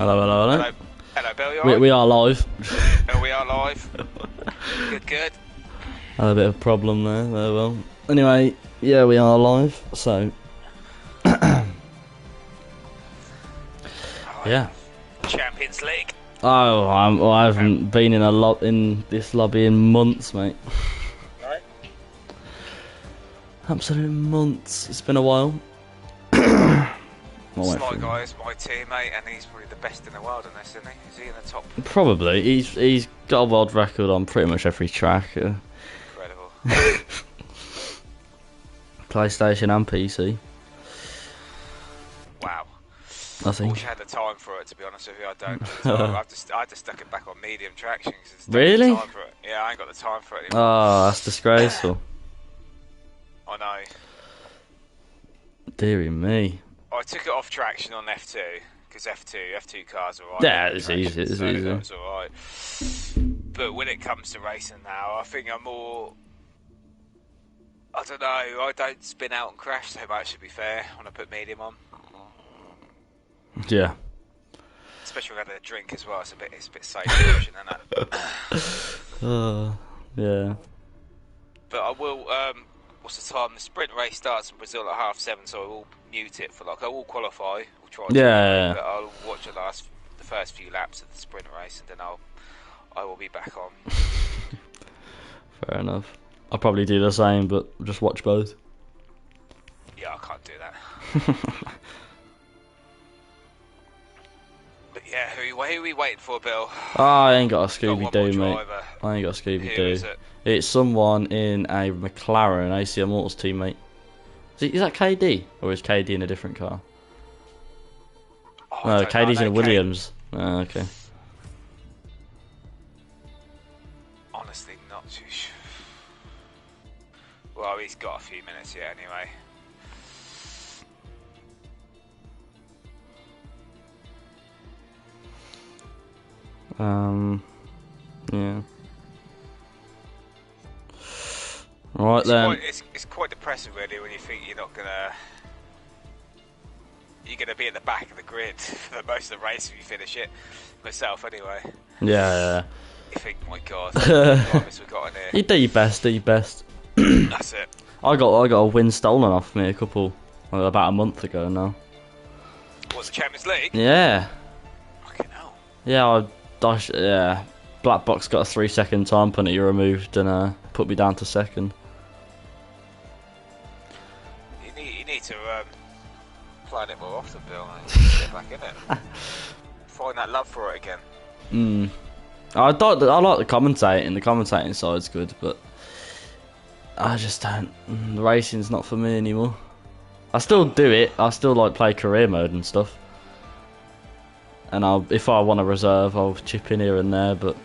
Hello, hello, hello. Hello, hello, Bill. You We, alright? we are live. We are live. Good, good. Had a bit of a problem there. Oh well. Anyway, yeah, we are live. So, yeah. Champions League. Oh, I haven't been in this lobby in months, mate. Right. Absolute months. It's been a while. Sly Guy is my teammate, and he's probably the best in the world in this, isn't he? Is he in the top? Probably. He's got a world record on pretty much every track. Incredible. PlayStation and PC. Wow. I I think. wish I had the time for it, to be honest with you. I don't. I had to stuck it back on medium traction. Really? Time for it. Yeah, I ain't got the time for it anymore. Oh, that's disgraceful. I know. Dearie me. I took it off traction on F2 because F2 cars are alright. Yeah, it's easy. It's easy. It's alright. But when it comes to racing now, I think I'm more. I don't know. I don't spin out and crash so much. To be fair, when I put medium on, Yeah. especially when I had a drink as well, it's a bit safe option, isn't it? Yeah. But I will. What's the time? The sprint race starts in Brazil at 7:30, so I will mute it for I will qualify. We'll try. Yeah. But I'll watch the first few laps of the sprint race, and then I will be back on. Fair enough. I'll probably do the same, but just watch both. Yeah, I can't do that. But yeah, who are we waiting for, Bill? Oh, I ain't got a Got one more Scooby-Doo, mate. driver. I ain't got a Who is Scooby-Doo. it? It's someone in a McLaren, ACM Motors teammate. Is that KD? Or is KD in a different car? Oh, I No, don't know. KD's I in a know Williams. Oh, okay. Honestly, not too sure. Well, he's got a few minutes yet, anyway. Yeah. Right then. It's quite depressing, really, when you think you're gonna be at the back of the grid for most of the race if you finish it. Myself, anyway. Yeah. You think, my God, what we got in here? You do your best, do your best. That's it. I got a win stolen off me about a month ago now. What's the Champions League? Yeah. Fucking hell. Yeah, Black Box got a 3-second time penalty removed and put me down to second. You need to plan it more often, Bill. Get back in it. Find that love for it again. I like the commentating. The commentating side's good, but I just don't. The racing's not for me anymore. I still do it. I still play career mode and stuff. And if I want to reserve, I'll chip in here and there. But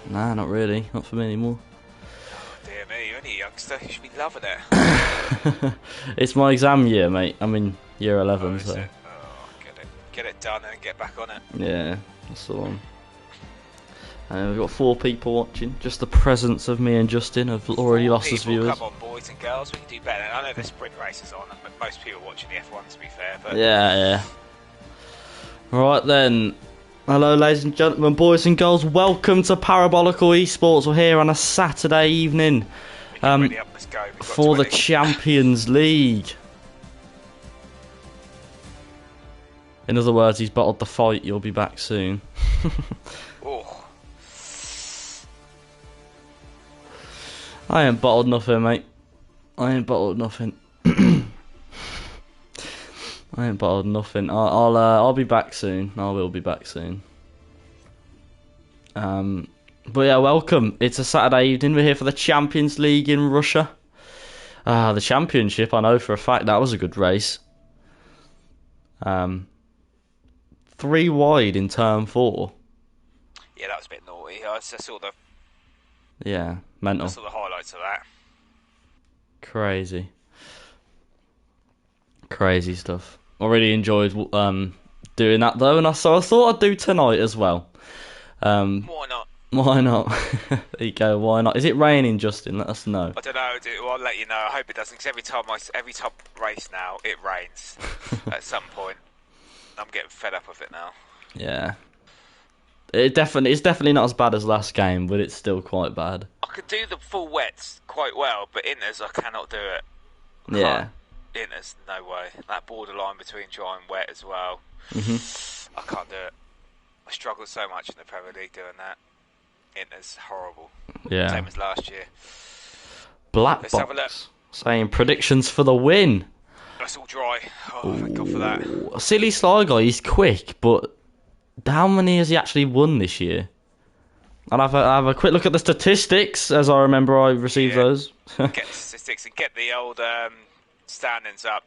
nah, not really. Not for me anymore. Oh, dear me, you're only a youngster. You should be loving it. It's my exam year, mate. I'm in year 11, Is so it? Oh, get it done and get back on it. yeah, that's the one. We've got 4 people watching. Just the presence of me and Justin have already lost us viewers. Come on, boys and girls, we can do better. I know the sprint race is on, but most people watching the F1, to be fair. But Yeah. Right then. Hello, ladies and gentlemen, boys and girls. Welcome to Parabolical Esports. We're here on a Saturday evening ready up, let's go. We've got for the 20. Champions League. In other words, he's bottled the fight. You'll be back soon. Oh, I ain't bottled nothing, mate. I ain't bottled nothing. I ain't bottled nothing. I'll be back soon. I will be back soon. But yeah, welcome. It's a Saturday evening. We're here for the Champions League in Russia. The championship, I know for a fact that was a good race. 3 wide in turn 4. yeah, that was a bit naughty. I saw the Mental. highlights of that. Crazy stuff. I really enjoyed doing that though, and so I thought I'd do tonight as well. Why not? Why not? There you go. Why not? Is it raining, Justin? Let us know. I don't know. I'll let you know. I hope it doesn't. Because every time I race now, it rains at some point. I'm getting fed up with it now. Yeah. It's definitely not as bad as last game, but it's still quite bad. I could do the full wets quite well, but inners I cannot do it. Yeah. Inners, no way. That borderline between dry and wet as well. I can't do it. I struggled so much in the Premier League doing that. Inners, horrible. Yeah. Same as last year. Black Let's have a look. Box saying predictions for the win. That's all dry. Oh, thank God for that. Silly Sly Guy, he's quick, but how many has he actually won this year? I'll have a quick look at the statistics, as I remember I received those. Get the statistics and get the old standings up.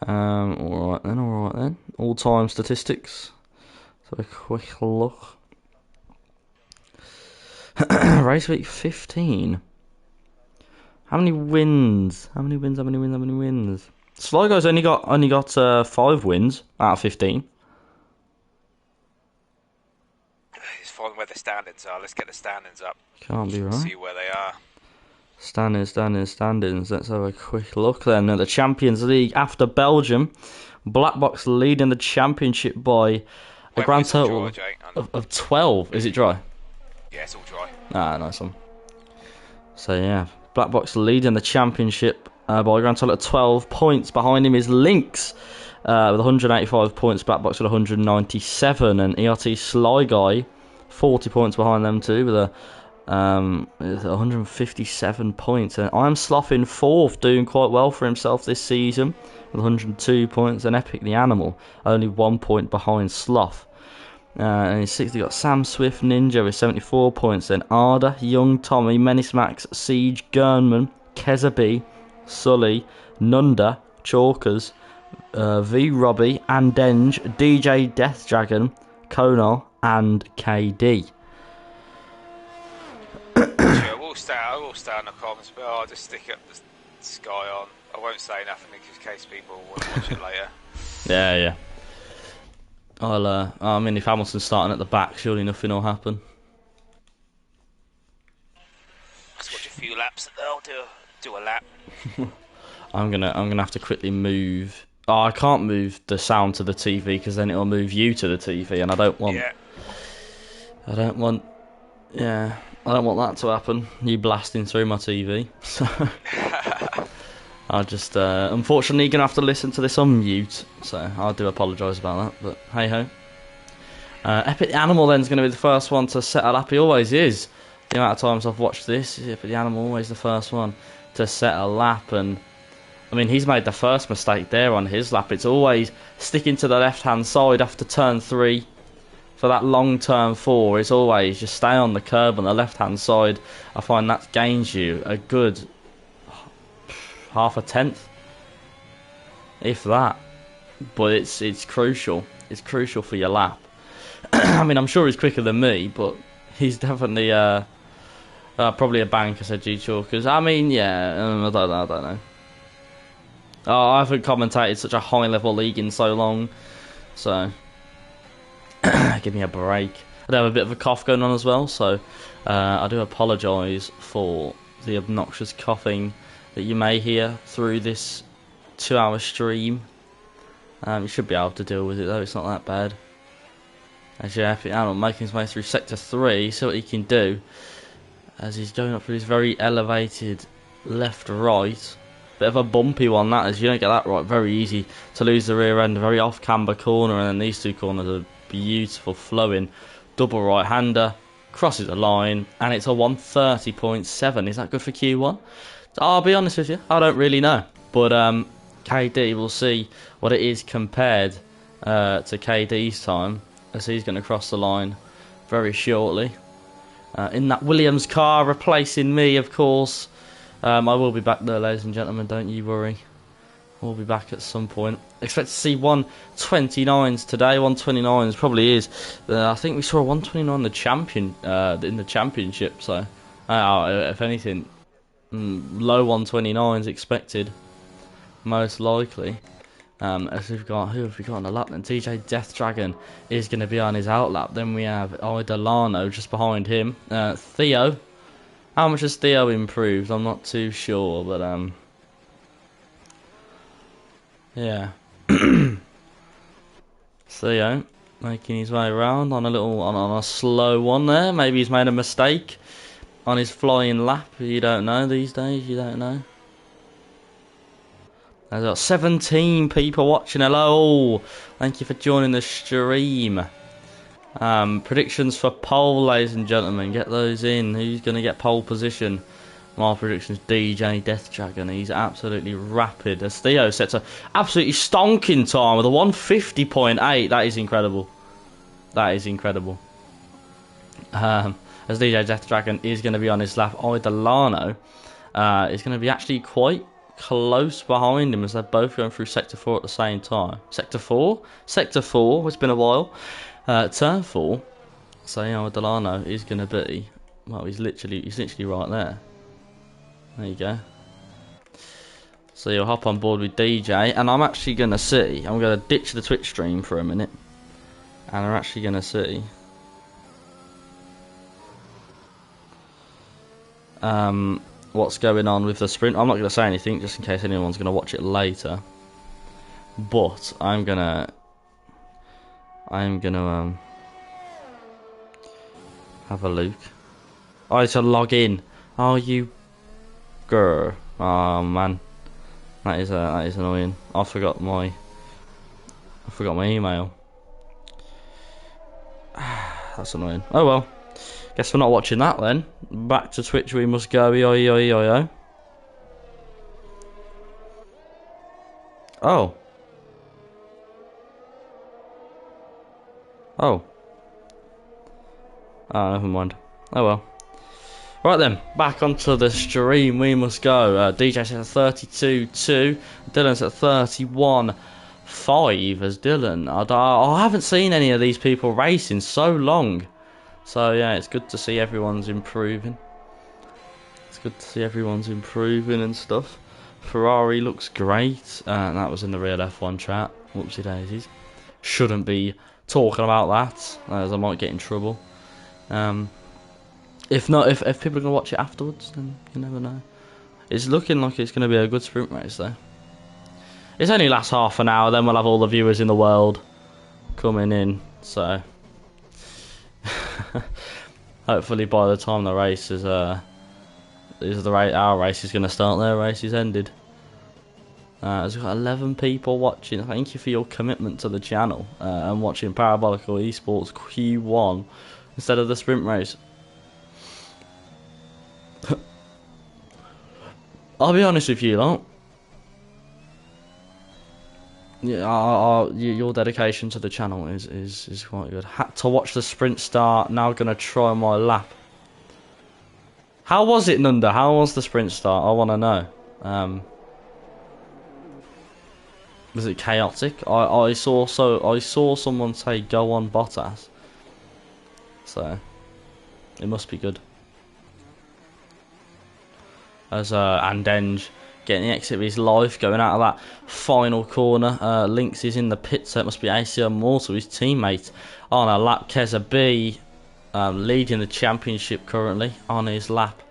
Alright then. All-time statistics. So a quick look. Race week 15. How many wins? How many wins? Sly Guy's only got 5 wins out of 15. Just find where the standings are. Let's get the standings up. Can't be right. See where they are. Standings. Let's have a quick look then at the Champions League. After Belgium, Black Box leading the championship by a grand total of 12. Is it dry? Yeah, it's all dry. Ah, nice one. So yeah, Black Box leading the championship by a grand total of 12 points. Behind him is Lynx with 185 points. Black Box with 197, and ERT Sly Guy 40 points behind them too with a 157 points. And I'm Sloth in 4th, doing quite well for himself this season with 102 points. And Epic the Animal only 1 point behind Sloth. And in 6th, you got Sam Swift Ninja with 74 points. Then Arda, Young Tommy, Menace Max, Siege, Gernman, Kezabi, Sully, Nunda, Chalkers, V Robbie, Andenge, DJ Death Dragon, Konar, and KD. I will stay on the comments, but I'll just stick up the Sky on. I won't say nothing in case people want to watch it later. Yeah. I mean, if Hamilton's starting at the back, surely nothing will happen. Let's watch a few laps and I'll do a lap. I'm gonna have to quickly move. Oh, I can't move the sound to the TV because then it'll move you to the TV, and I don't want. Yeah. I don't want that to happen. You blasting through my TV. So I just unfortunately gonna have to listen to this on mute. So I do apologise about that. But hey ho. Epic the Animal then is going to be the first one to set a lap. He always is. The amount of times I've watched this, Epic the Animal always the first one to set a lap. And I mean, he's made the first mistake there on his lap. It's always sticking to the left hand side after turn 3. For that long turn 4, it's always just stay on the curb on the left hand side. I find that gains you a good half a tenth, if that. But it's crucial. It's crucial for your lap. I mean, I'm sure he's quicker than me, but he's definitely probably a banker, said G Chalkers. I mean, yeah, I don't know. Oh, I haven't commentated such a high level league in so long, so give me a break. I do have a bit of a cough going on as well, so I do apologise for the obnoxious coughing that you may hear through this 2-hour stream. You should be able to deal with it though, it's not that bad. As Epic Animal making his way through Sector 3, see what he can do. As he's going up through this very elevated left-right. Bit of a bumpy one that is, you don't get that right, very easy to lose the rear end, a very off-camber corner, and then these two corners are beautiful flowing. Double right-hander, crosses the line, and it's a 130.7. Is that good for Q1? I'll be honest with you, I don't really know. But KD, we'll see what it is compared to KD's time, as he's going to cross the line very shortly. In that Williams car, replacing me, of course. I will be back there, ladies and gentlemen, don't you worry. We'll be back at some point. Expect to see 129s today. 129s probably is. I think we saw a 129 in the championship. So, if anything, low 129s expected, most likely. As who have we got on the lap then? TJ Death Dragon is going to be on his outlap. Then we have Idelano just behind him. Theo. How much has Theo improved? I'm not too sure, but yeah. Theo Making his way around on a little on a slow one there. Maybe he's made a mistake on his flying lap. You don't know these days. You don't know. There's got 17 people watching. Hello, thank you for joining the stream. Predictions for pole, ladies and gentlemen. Get those in. Who's going to get pole position? My predictions: DJ Death Dragon. He's absolutely rapid. As Theo sets a absolutely stonking time with a 150.8. That is incredible. That is incredible. As DJ Death Dragon is going to be on his lap, Delano is going to be actually quite close behind him as they're both going through Sector 4 at the same time. Sector 4? Sector 4, it's been a while. Turn 4. So Delano is going to be, well, he's literally right there. There you go. So you'll hop on board with DJ, and I'm actually going to see, I'm going to ditch the Twitch stream for a minute, and I'm actually going to see what's going on with the sprint. I'm not going to say anything just in case anyone's going to watch it later, but I'm gonna have a look. Oh, it's a log in. Oh, you grr. Oh man, that is annoying. I forgot my email. That's annoying. Oh well. Guess we're not watching that then. Back to Twitch we must go. Yo. Oh. Oh. Oh, never mind. Oh well. Right then, back onto the stream we must go. DJ's at 32.2. Dylan's at 31.5 as Dylan. I haven't seen any of these people racing so long. So yeah, it's good to see everyone's improving. It's good to see everyone's improving and stuff. Ferrari looks great. That was in the real F1 chat. Whoopsie daisies. Shouldn't be talking about that, as I might get in trouble. If not, if people are gonna watch it afterwards, then you never know. It's looking like it's gonna be a good sprint race though. It's only lasts half an hour, then we'll have all the viewers in the world coming in. So hopefully by the time the race is our race is gonna start, their race is ended. We've got 11 people watching. Thank you for your commitment to the channel and watching Parabolical Esports Q1 instead of the sprint race. I'll be honest with you, lot. Yeah, your dedication to the channel is quite good. Had to watch the sprint start. Now gonna try my lap. How was it, Nunda? How was the sprint start? I want to know. Was it chaotic? I saw someone say go on Bottas. So it must be good. As Andenge getting the exit of his life, going out of that final corner. Lynx is in the pit, so it must be ACL Mortal, his teammate, on a lap. Keza B leading the championship currently on his lap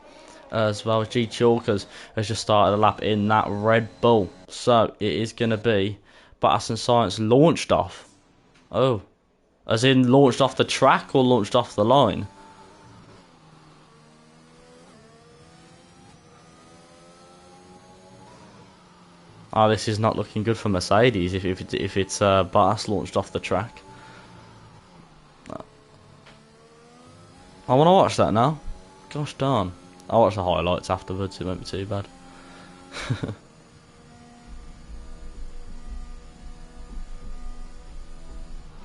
as well. G Chalkers has just started a lap in that Red Bull. So it is going to be Bottas and Science launched off. Oh, as in launched off the track or launched off the line? Oh, this is not looking good for Mercedes if it's Bottas launched off the track. I want to watch that now. Gosh darn. I'll watch the highlights afterwards, it won't be too bad.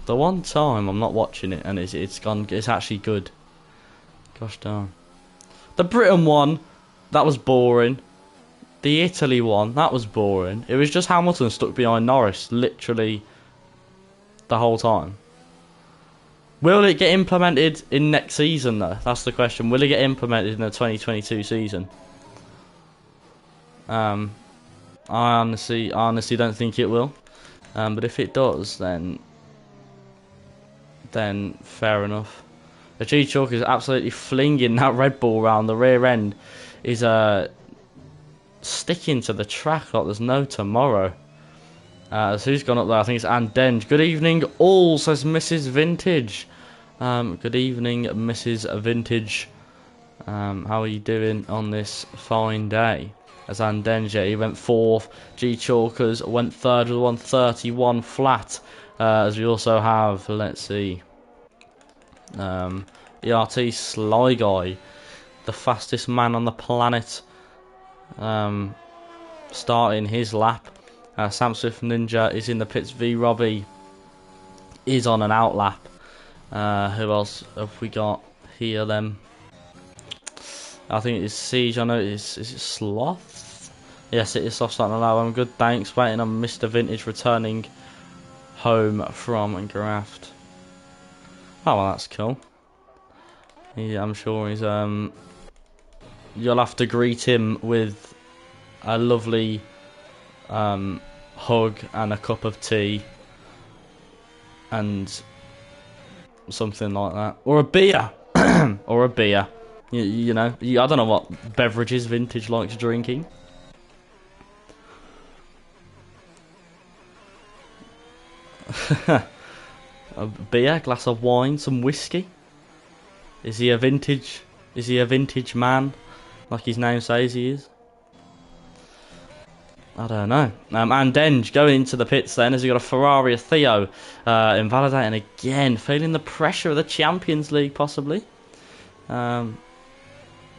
The one time I'm not watching it and it's actually good. Gosh darn. The Britain one, that was boring. The Italy one, that was boring. It was just Hamilton stuck behind Norris literally the whole time. Will it get implemented in next season though? That's the question. Will it get implemented in the 2022 season? I honestly don't think it will. But if it does, then fair enough. The G-Chalk is absolutely flinging that Red Bull round. The rear end is sticking to the track like there's no tomorrow. So who's gone up there? I think it's Anne Denge. Good evening, all, says Mrs. Vintage. Good evening, Mrs. Vintage. How are you doing on this fine day? As Anne Denge, he went 4th. G Chalkers went 3rd with 131 flat. As we also have, let's see, ERT Sly Guy, the fastest man on the planet, starting his lap. Sam Swift Ninja is in the pits. V Robbie is on an out lap. Who else have we got here then? I think it's Siege. I know is it Sloth? Yes, it is Sloth starting to allow. I'm good, thanks. Waiting on Mr. Vintage returning home from Graft. Oh, well, that's cool. Yeah, I'm sure he's you'll have to greet him with a lovely hug and a cup of tea and something like that, or a beer, or a beer. You know, I don't know what beverages Vintage likes drinking. A beer, glass of wine, some whiskey. Is he a vintage? Is he a vintage man, like his name says he is? I don't know. And Denge going into the pits then, as he got a Ferrari, a Theo, invalidating again, feeling the pressure of the Champions League possibly.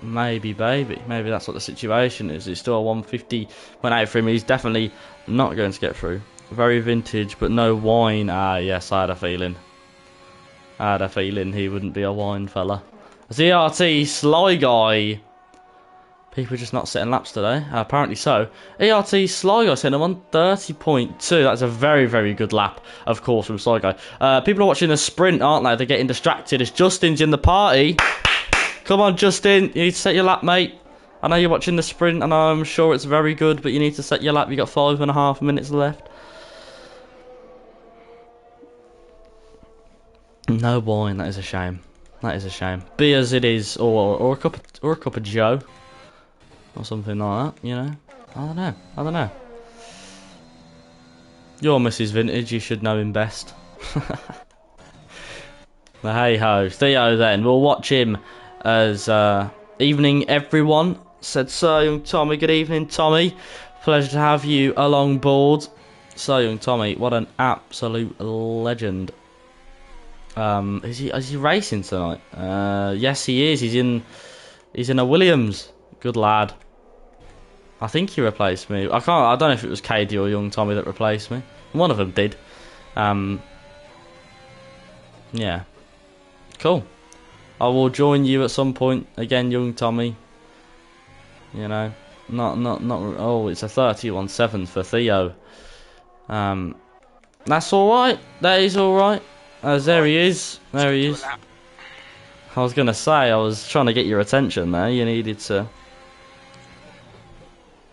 Maybe, baby. Maybe that's what the situation is. It's still a 150.8 for him. He's definitely not going to get through. Very vintage, but no wine. Ah, yes, I had a feeling. I had a feeling he wouldn't be a wine fella. ERT Sly Guy. People are just not setting laps today. Apparently so. ERT Sly Guy setting him on 30.2. That's a very, very good lap, of course, from Sly Guy. People are watching the sprint, aren't they? They're getting distracted. It's Justin's in the party. Come on, Justin. You need to set your lap, mate. I know you're watching the sprint, and I'm sure it's very good, but you need to set your lap. You've got 5.5 minutes left. No wine. That is a shame. That is a shame. Beers it is, or a cup of Joe, or something like that. You know. I don't know. I don't know. You're Mrs. Vintage. You should know him best. But hey ho, Theo then. We'll watch him as evening everyone, said Sir Young Tommy. Good evening, Tommy. Pleasure to have you along board. Sir Young Tommy, what an absolute legend. Is he racing tonight? Yes he is. He's in a Williams. Good lad. I think he replaced me. I don't know if it was KD or Young Tommy that replaced me. One of them did. Yeah. Cool. I will join you at some point again, Young Tommy. You know, not. Oh, it's a 31.7 for Theo. That's all right. That is all right. There he is. There he is. I was gonna say, I was trying to get your attention there. You needed to.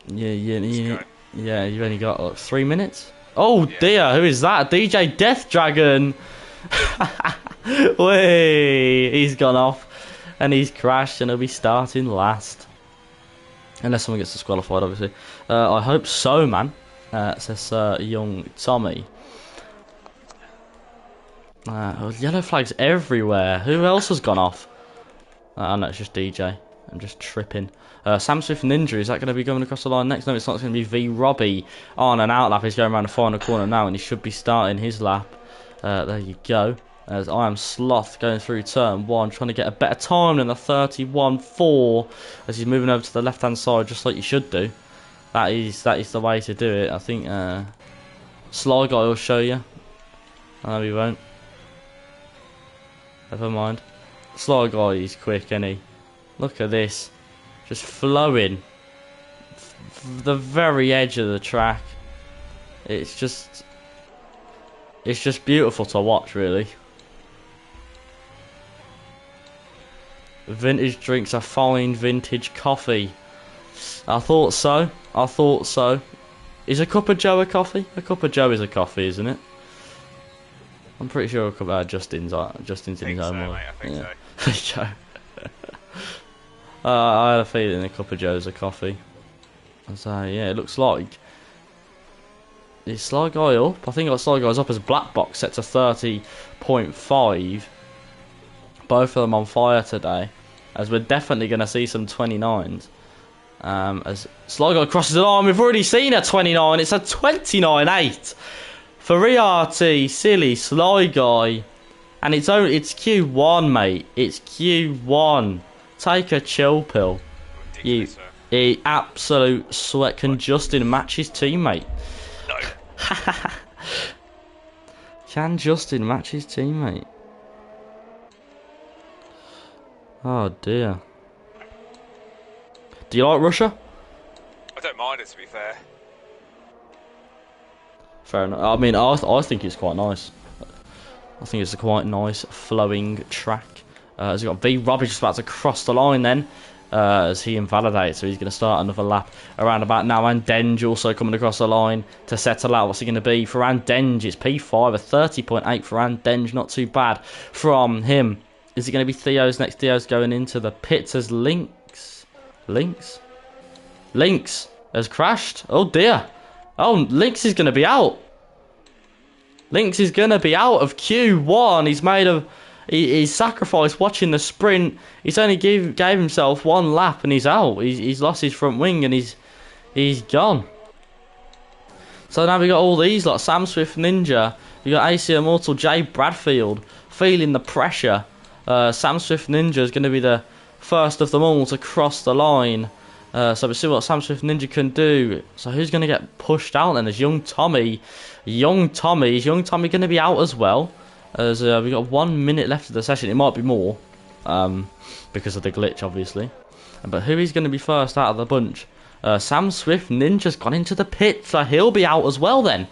Yeah. You've only got like 3 minutes. Oh dear, who is that? DJ Death Dragon. Way, he's gone off and he's crashed and he'll be starting last. Unless someone gets disqualified, obviously. I hope so, man, says Young Tommy. Yellow flags everywhere. Who else has gone off? No, it's just DJ. I'm just tripping. Sam Swift Ninja, is that going to be going across the line next? No, it's not. It's going to be V Robbie on an out lap. He's going around the final corner now and he should be starting his lap. There you go. As I am Sloth going through turn 1, trying to get a better time than the 31.4 as he's moving over to the left hand side, just like you should do. That is the way to do it. I think Sly Guy will show you. I know he won't. Never mind. Sly Guy is quick, isn't he? Look at this, just flowing the very edge of the track. It's just beautiful to watch, really. Vintage drinks a fine vintage coffee. I thought so. I thought so. Is a cup of Joe a coffee? A cup of Joe is a coffee, isn't it? I'm pretty sure a cup of Justin's in his own way. I think so. Joe. I had a feeling a cup of Joe's a coffee. So yeah, it looks like Is Sly Guy up? I think Sly Guy's up as Black Box set to 30.5. Both of them on fire today, as we're definitely going to see some 29s. As Sly Guy crosses the line, we've already seen a 29. It's a 29.8 for RT, Silly, Sly Guy. And it's Q1, mate. It's Q1. Take a chill pill. You absolute sweat. Can Justin match his teammate? No. Can Justin match his teammate? Oh dear. Do you like Russia? I don't mind it, to be fair. Fair enough. I mean, I think it's quite nice. I think it's a quite nice flowing track. As we've got V Robbie just about to cross the line then. As he invalidates, so he's going to start another lap around about now. And Denge also coming across the line to settle out. What's he going to be for Denge? It's P5, a 30.8 for Denge, not too bad from him. Is it going to be Theo's next? Theo's going into the pits as Lynx has crashed. Oh dear. Oh, Lynx is going to be out. Lynx is going to be out of Q1. He's sacrificed watching the sprint. He's only gave himself one lap and he's out. He's lost his front wing and he's gone. So now we got all these lot. Sam Swift Ninja. We got AC Immortal, Jay Bradfield feeling the pressure. Sam Swift Ninja is going to be the first of them all to cross the line. So we'll see what Sam Swift Ninja can do. So who's going to get pushed out then? There's Young Tommy. Is Young Tommy going to be out as well? As we've got 1 minute left of the session. It might be more. Because of the glitch, obviously. But who is going to be first out of the bunch? Sam Swift Ninja's gone into the pit. So he'll be out as well then.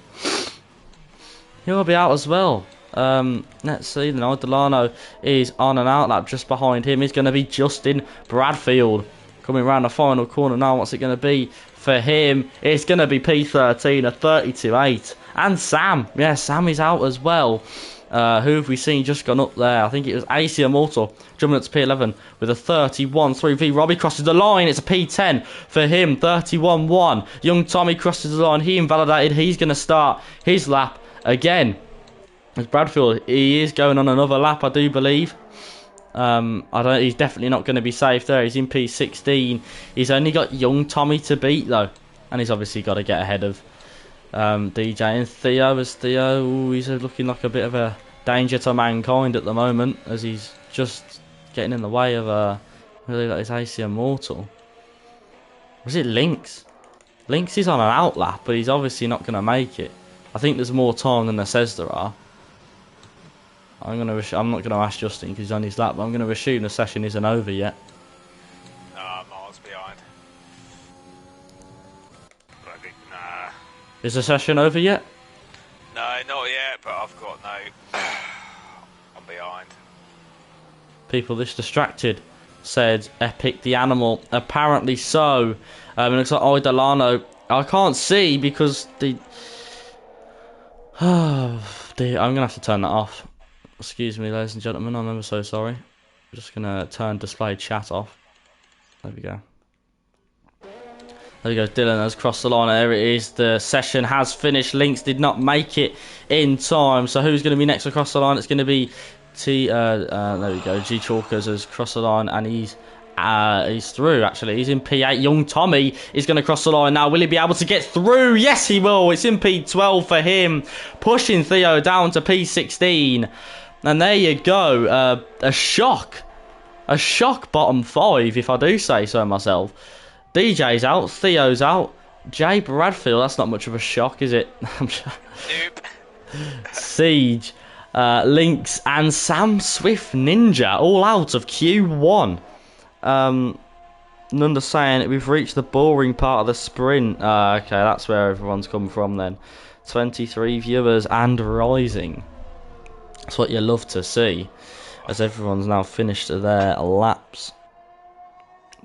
He'll be out as well. Let's see. Now Delano is on an out lap. Just behind him is going to be Justin Bradfield. Coming around the final corner now. What's it going to be for him? It's going to be P13, a 32.8. And Sam. Yeah, Sam is out as well. Who have we seen just gone up there? I think it was AC Immortal jumping up to P11 with a 31.3. V Robbie crosses the line. It's a P10 for him. 31.1. Young Tommy crosses the line. He invalidated. He's going to start his lap again. As Bradfield, he is going on another lap, I do believe. He's definitely not going to be safe there. He's in P16. He's only got Young Tommy to beat though, and he's obviously got to get ahead of DJ and Theo. As Theo, he's looking like a bit of a danger to mankind at the moment, as he's just getting in the way of really like his AC Immortal. Was it Lynx? Lynx is on an out lap, but he's obviously not going to make it. I think there's more time than there says there are. I'm not going to ask Justin because he's on his lap, but I'm going to assume the session isn't over yet. No, I'm miles behind. But I think, nah. Is the session over yet? No, not yet, but I've got no... I'm behind. People this distracted, said Epic the Animal. Apparently so. It looks like Delano. I can't see because the... I'm going to have to turn that off. Excuse me, ladies and gentlemen, I'm ever so sorry. I'm just going to turn display chat off. There we go. There we go, Dylan has crossed the line. There it is. The session has finished. Lynx did not make it in time. So who's going to be next across the line? It's going to be there we go. G Chalkers has crossed the line and he's through, actually. He's in P8. Young Tommy is going to cross the line now. Will he be able to get through? Yes, he will. It's in P12 for him. Pushing Theo down to P16. And there you go. A shock. A shock bottom 5, if I do say so myself. DJ's out. Theo's out. Jay Bradfield. That's not much of a shock, is it? Nope. Siege. Lynx and Sam Swift Ninja. All out of Q1. Nunda saying we've reached the boring part of the sprint. Okay, that's where everyone's come from then. 23 viewers and rising. That's what you love to see, as everyone's now finished their laps.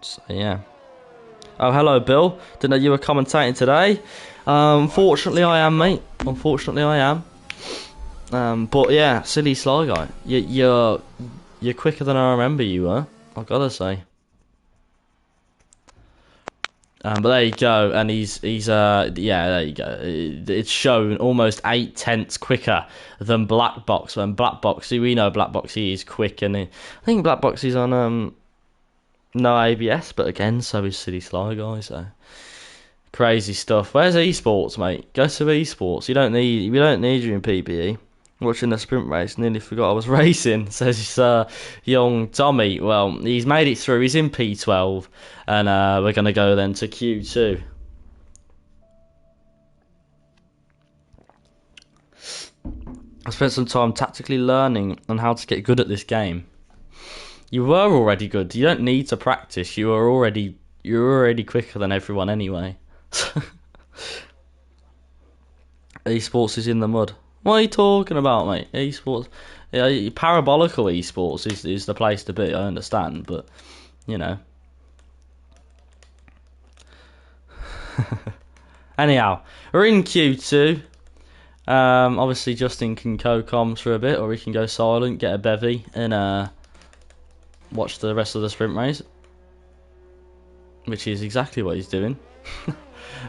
So yeah. Oh, hello, Bill. Didn't know you were commentating today. Unfortunately, I am, mate. Unfortunately, I am. But yeah, silly Sly Guy. You're quicker than I remember you were. I've got to say. But there you go, and he's yeah, there you go. It's shown almost 8/10 quicker than Black Box. When Black Box, we know Black Box, he is quick, and I think Black Box is on no ABS, but again, so is City Sly Guy. So crazy stuff. Where's esports, mate? Go to esports. We don't need you in PBE. Watching the sprint race, nearly forgot I was racing, says young Tommy. Well, he's made it through, he's in P12, and we're going to go then to Q2. I spent some time tactically learning on how to get good at this game. You were already good, you don't need to practice, you're already quicker than everyone anyway. Esports is in the mud. What are you talking about, mate? Esports, yeah, parabolical esports is the place to be. I understand, but you know. Anyhow, we're in Q2. Obviously, Justin can co-comms for a bit, or he can go silent, get a bevy, and watch the rest of the sprint race, which is exactly what he's doing.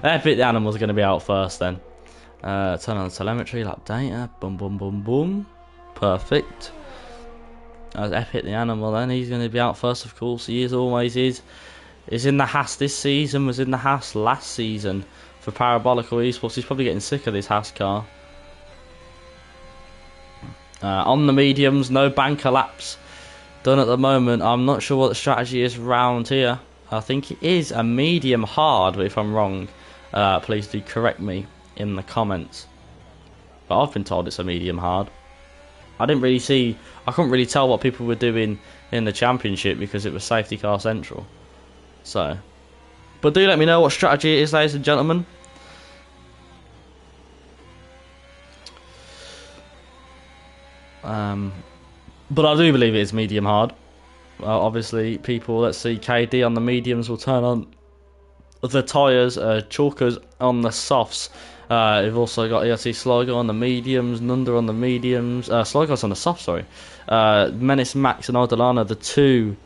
Epic the Animal's going to be out first then. Turn on the telemetry, lap data, boom, boom, boom, boom. Perfect. As Epic the Animal then, he's going to be out first, of course. He always is. He's in the Haas this season, was in the Haas last season for Parabolical Esports. He's probably getting sick of this Haas car. On the mediums, no banker laps done at the moment. I'm not sure what the strategy is round here. I think it is a medium hard, but if I'm wrong, please do correct me in the comments. But I've been told it's a medium hard. I couldn't really tell what people were doing in the championship because it was safety car central. So, but do let me know what strategy it is, ladies and gentlemen. But I do believe it is medium hard. Obviously, people that see KD on the mediums will turn on the tyres, Chalkers on the softs. We've also got ERT Sligo on the mediums, Nunda on the mediums, Sligo's on the soft, sorry. Menace Max and Aldalana, the two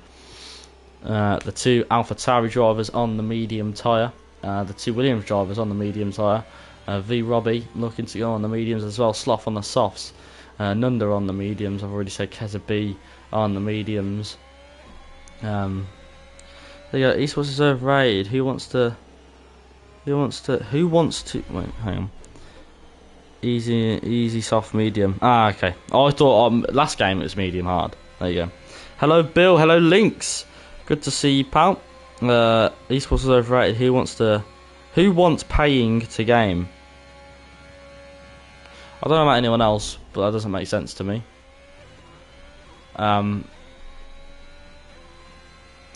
AlphaTauri drivers on the medium tyre, the two Williams drivers on the medium tyre, V Robbie looking to go on the mediums as well, Sloth on the softs, Nunda on the mediums. I've already said Keza B on the mediums. There you go. Esports is overrated. Who wants to? Wait, hang on. Easy, soft, medium. Ah, okay. Oh, I thought last game it was medium hard. There you go. Hello, Bill. Hello, Lynx. Good to see you, pal. Esports is overrated. Who wants paying to game? I don't know about anyone else, but that doesn't make sense to me.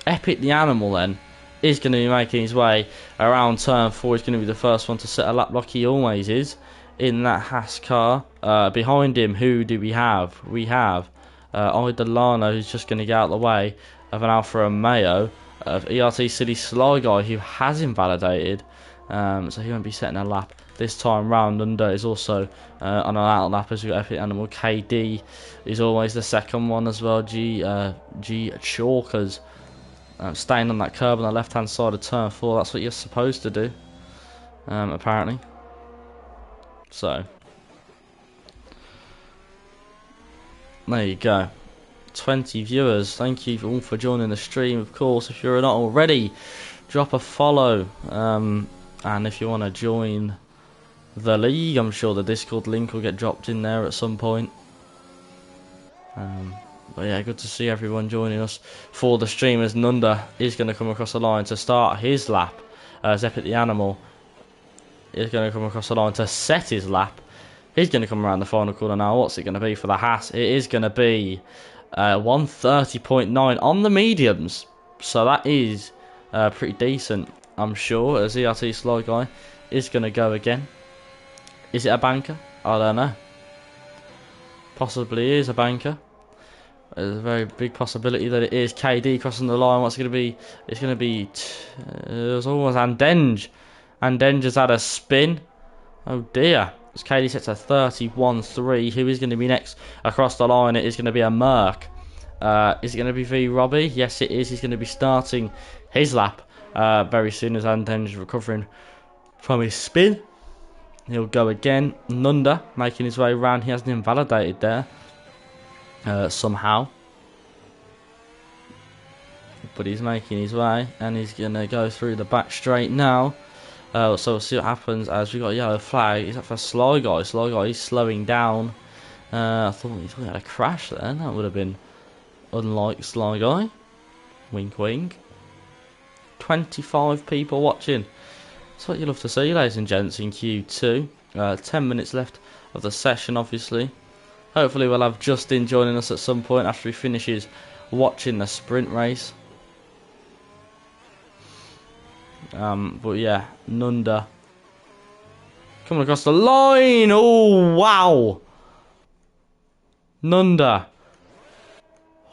Epic the Animal then is going to be making his way around turn 4. He's going to be the first one to set a lap like he always is in that Haas car. Behind him, who do we have? We have Idolano, who's just going to get out of the way of an Alfa Romeo of ERT City Sly Guy, who has invalidated, so he won't be setting a lap this time round. Under is also on an out lap as we got Epic Animal. KD is always the second one as well. G Chalkers. Staying on that curb on the left hand side of turn 4, that's what you're supposed to do, apparently. So, there you go. 20 viewers, thank you all for joining the stream. Of course, if you're not already, drop a follow, and if you want to join the league, I'm sure the Discord link will get dropped in there at some point. But yeah, good to see everyone joining us for the stream as Nunda is going to come across the line to start his lap. As Epic the Animal is going to come across the line to set his lap. He's going to come around the final corner now. What's it going to be for the Haas? It is going to be 130.9 on the mediums. So that is pretty decent, I'm sure, as ERT Sly Guy is going to go again. Is it a banker? I don't know. Possibly is a banker. There's a very big possibility that it is. KD crossing the line. What's it going to be? It's going to be... it was almost Andenge. Andenge has had a spin. Oh dear. As KD sets a 31.3. Who is going to be next across the line? It is going to be a Merc. Is it going to be V Robbie? Yes, it is. He's going to be starting his lap very soon as Andenge is recovering from his spin. He'll go again. Nunda making his way around. He hasn't invalidated there somehow. But he's making his way, and he's going to go through the back straight now. So we'll see what happens as we got a yellow flag. Is that for Sly Guy? Sly Guy, he's slowing down. I thought we had a crash there. That would have been unlike Sly Guy. Wink, wink. 25 people watching. That's what you love to see, ladies and gents, in Q2. 10 minutes left of the session, obviously. Hopefully we'll have Justin joining us at some point after he finishes watching the sprint race. But yeah, Nunda coming across the line. Oh, wow. Nunda.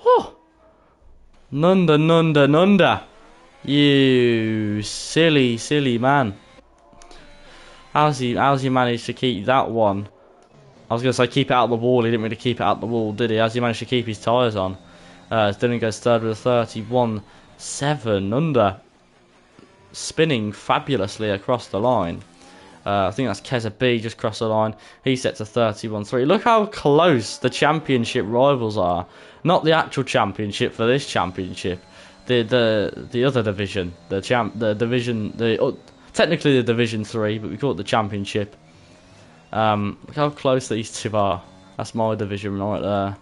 Oh. Nunda. You silly, silly man. How's he managed to keep that one? I was going to say keep it out of the wall. He didn't really keep it out of the wall, did he? How's he managed to keep his tyres on? Dylan goes third with a 31.7. Nunda spinning fabulously across the line. I think that's Keza B just crossed the line. He sets a 31.3. Look how close the championship rivals are. Not the actual championship for this championship. The other division, technically the Division 3, but we call it the Championship. Look how close these two are. That's my division right there.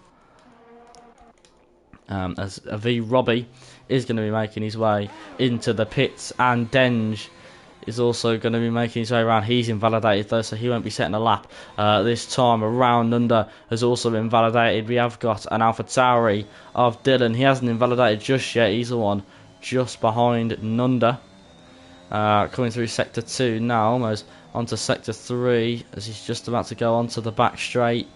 As V Robbie is going to be making his way into the pits, and Denge is also going to be making his way around. He's invalidated though, so he won't be setting a lap this time around. Nunda has also been invalidated. We have got an AlphaTauri of Dylan. He hasn't invalidated just yet. He's the one just behind Nunda. Coming through Sector 2 now, almost onto Sector 3 as he's just about to go onto the back straight.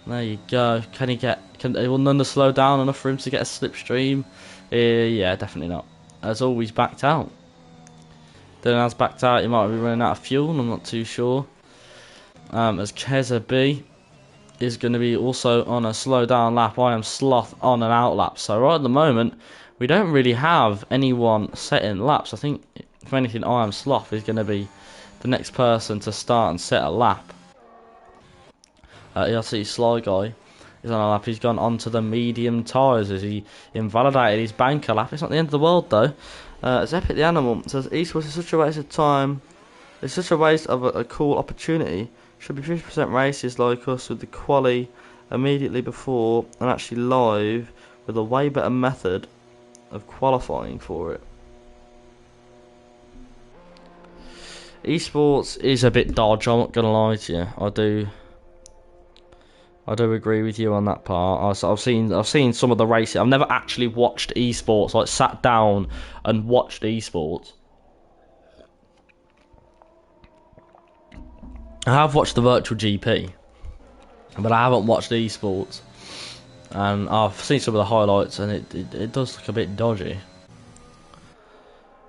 There you go. Will Nunda slow down enough for him to get a slipstream? Yeah, definitely not. As always, backed out. Dylan has backed out. He might be running out of fuel. I'm not too sure. As Keza B is going to be also on a slow down lap. I am Sloth on an out lap. So right at the moment, we don't really have anyone setting laps. I think, if anything, I am Sloth is going to be the next person to start and set a lap. You'll see Sly Guy is on a lap. He's gone onto the medium tyres as he invalidated his banker lap. It's not the end of the world though. It's Epic the Animal. It says esports is such a waste of time. It's such a waste of a cool opportunity. Should be 50% races like us with the quali immediately before and actually live with a way better method of qualifying for it. Esports is a bit dodge, I'm not gonna lie to you. I do agree with you on that part. I've seen some of the races. I've never actually watched esports, like sat down and watched esports. I have watched the virtual GP, but I haven't watched esports. And I've seen some of the highlights, and it does look a bit dodgy.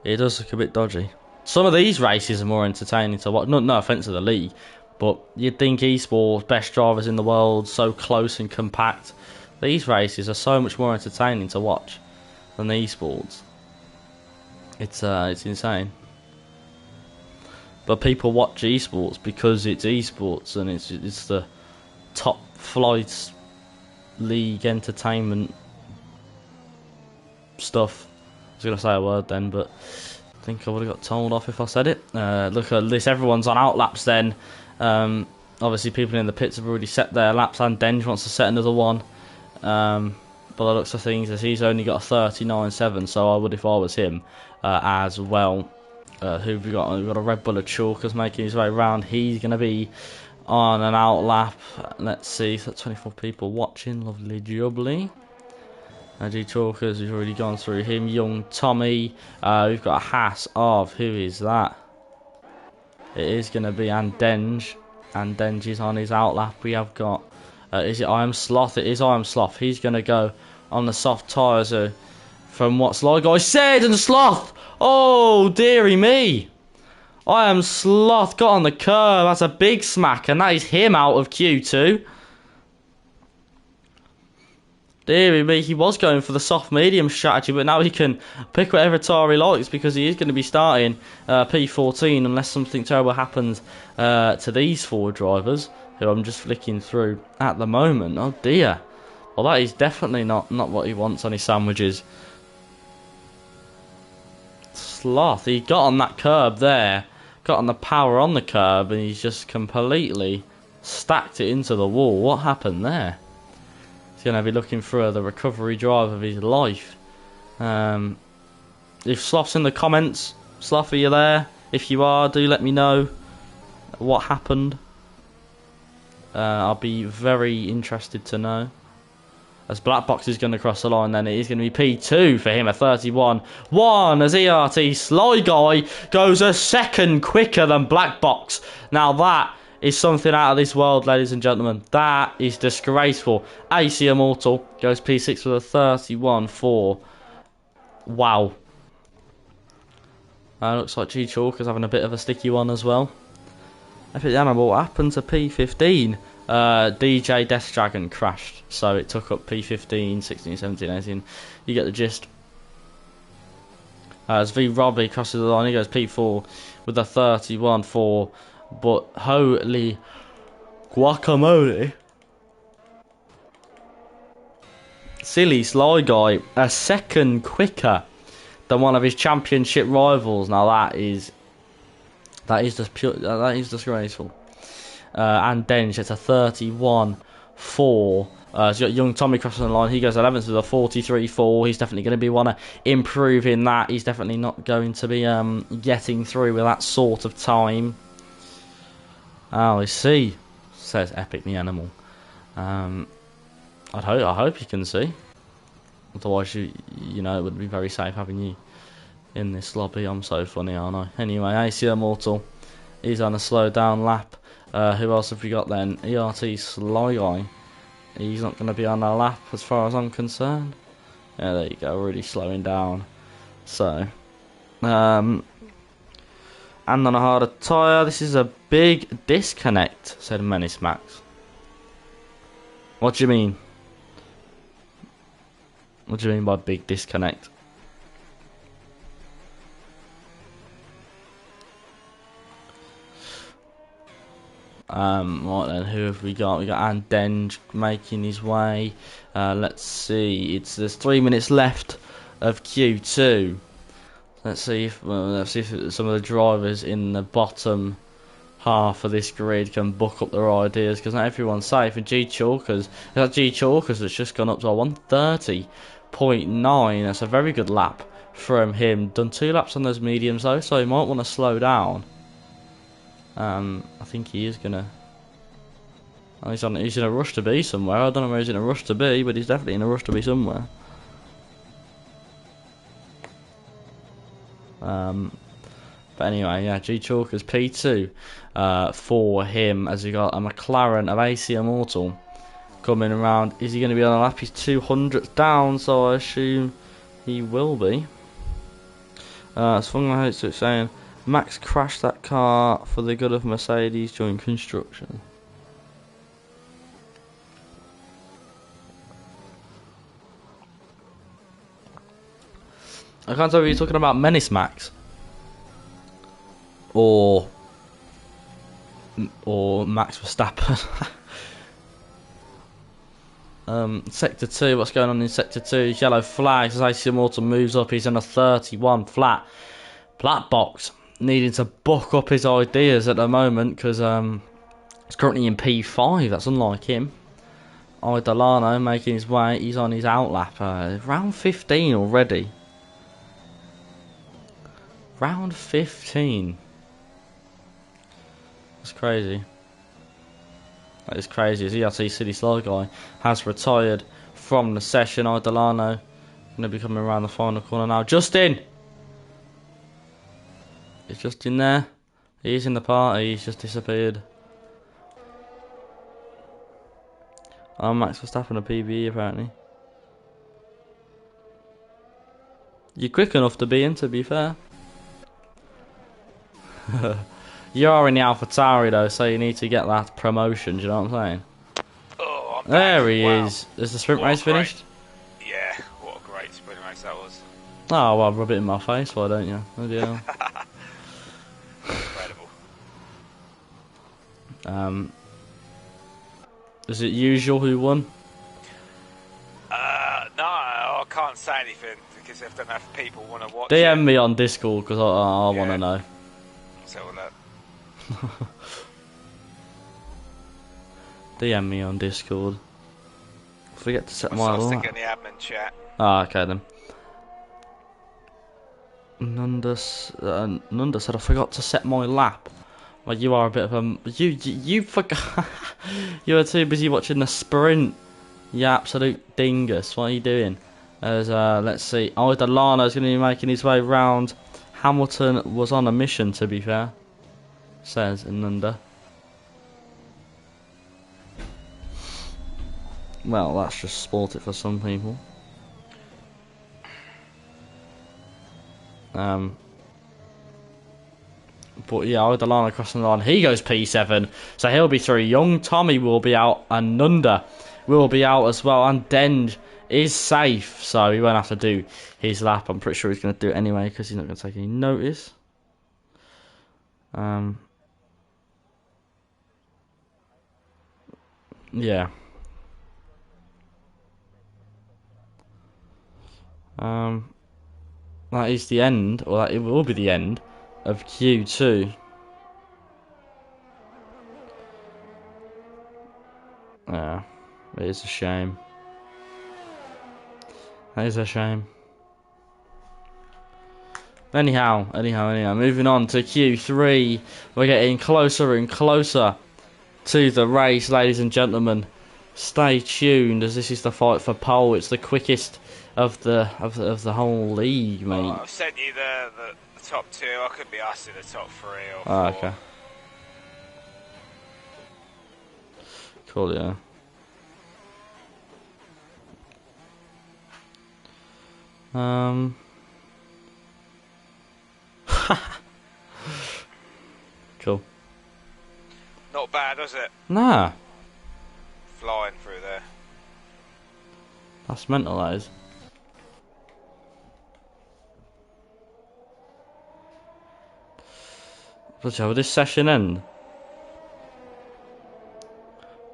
It does look a bit dodgy. Some of these races are more entertaining to watch. No offense to the league. But you'd think esports, best drivers in the world, so close and compact. These races are so much more entertaining to watch than the esports. It's insane. But people watch esports because it's esports and it's the top flight league entertainment stuff. I was gonna say a word then, but I think I would have got told off if I said it. Look at this, everyone's on outlaps then. Obviously people in the pits have already set their laps, and Denge wants to set another one. But the looks of things is he's only got a 39.7, so I would if I was him as well. Who have we got? We've got a Red Bull of Chalkers making his way around. He's going to be on an out lap. Let's see, so 24 people watching, lovely jubbly. G Chalkers, we've already gone through him. Young Tommy, we've got a Haas of, who is that? It is going to be Andenge. Andenge is on his out lap. We have got, is it I Am Sloth? It is I Am Sloth. He's going to go on the soft tyres from what Sly Guy said, and Sloth! Oh, dearie me! I Am Sloth got on the curb. That's a big smack, and that is him out of Q2. Dear me, he was going for the soft medium strategy, but now he can pick whatever tire he likes because he is going to be starting P14 unless something terrible happens to these 4 drivers, who I'm just flicking through at the moment. Oh dear. Well, that is definitely not what he wants on his sandwiches. Sloth, he got on that curb there, got on the power on the curb, and he's just completely stacked it into the wall. What happened there? He's going to be looking for the recovery drive of his life. If Sloth's in the comments, Sloth, are you there? If you are, do let me know what happened. I'll be very interested to know. As Black Box is going to cross the line, then it is going to be P2 for him, a 31-1, as ERT Sly Guy goes a second quicker than Black Box. Now that is something out of this world, ladies and gentlemen. That is disgraceful. AC Immortal goes P6 with a 31-4. Wow. Looks like G Chalk is having a bit of a sticky one as well. I think the animal, what happened to P15? DJ Death Dragon crashed, so it took up P15, 16, 17, 18. You get the gist. As V Robbie crosses the line, he goes P4 with a 31-4. But holy guacamole. Silly Sly Guy, a second quicker than one of his championship rivals. Now that is just pure, that is disgraceful. And Dench, it's a 31-4. So you got young Tommy crossing the line. He goes 11th with a 43-4. He's definitely going to be want to improve in that. He's definitely not going to be getting through with that sort of time. Oh, I see, says Epic the Animal. I hope you can see. Otherwise, you know, it would be very safe having you in this lobby. I'm so funny, aren't I? Anyway, AC Immortal, he's on a slow down lap. Who else have we got then? ERT Sly Guy. He's not going to be on a lap as far as I'm concerned. Yeah, there you go, really slowing down. So, and on a harder tyre, this is a big disconnect, said Menace Max. What do you mean? What do you mean by big disconnect? Right then, who have we got? We got Andenge making his way. Let's see. There's 3 minutes left of Q2. Let's see if some of the drivers in the bottom half of this grid can book up their ideas, because not everyone's safe. And G Chalkers that's just gone up to a 130.9. That's a very good lap from him. Done 2 laps on those mediums though, so he might want to slow down. I think he is gonna. He's in a rush to be somewhere. I don't know where he's in a rush to be, but he's definitely in a rush to be somewhere. But anyway, yeah, G Chalkers P2 for him, as we got a McLaren of AC Immortal coming around. Is he going to be on a lap? He's 200th down, so I assume he will be. So it's saying Max crashed that car for the good of Mercedes during construction. I can't tell if you're talking about Menace Max or Max Verstappen. Sector 2, what's going on in Sector 2? Yellow flags as AC Immortal moves up. He's on a 31 flat. Black Box needing to buck up his ideas at the moment, because he's currently in P5. That's unlike him. Idolano making his way. He's on his outlap. Round 15 already. Round 15. That's crazy. That is crazy. As ERT City Sly Guy has retired from the session. Idolano going to be coming around the final corner now. Justin! Is Justin there? He's in the party. He's just disappeared. Oh, Max Verstappen a PBE apparently. You're quick enough to be in, to be fair. You are in the AlphaTauri though, so you need to get that promotion, do you know what I'm saying? Oh, I'm there back. he Wow. is. Is the sprint race finished? race that was. Oh, well, rub it in my face, why don't you? Oh, yeah. Incredible. Is it usual who won? No, I can't say anything because if enough people want to watch DM it. me on Discord because I want to know. So look. DM me on Discord. Forget to set my I'll alarm. stick in the admin chat. Ah, okay then. Nunda said I forgot to set my lap. Well, you are a bit of a you forgot. You were too busy watching the sprint. You absolute dingus. What are you doing? As let's see. Oh, Delano's going to be making his way round. Hamilton was on a mission, to be fair. Says Nunda. Well, that's just sport it for some people. But yeah, Delano crossing the line. He goes P7, so he'll be through. Young Tommy will be out, and Nunda will be out as well. And Denge is safe, so he won't have to do his lap. I'm pretty sure he's going to do it anyway because he's not going to take any notice. Yeah. That is the end, or that it will be the end of Q2. Yeah, it is a shame. That is a shame. Anyhow, moving on to Q3. We're getting closer and closer to the race, ladies and gentlemen. Stay tuned, as this is the fight for pole. It's the quickest of the whole league, mate. I've sent you the top two. I could be asked in the top three or four. Oh, okay. Cool, yeah. Cool. Not bad, was it? Nah. Flying through there. That's mental, that is. But will this session end?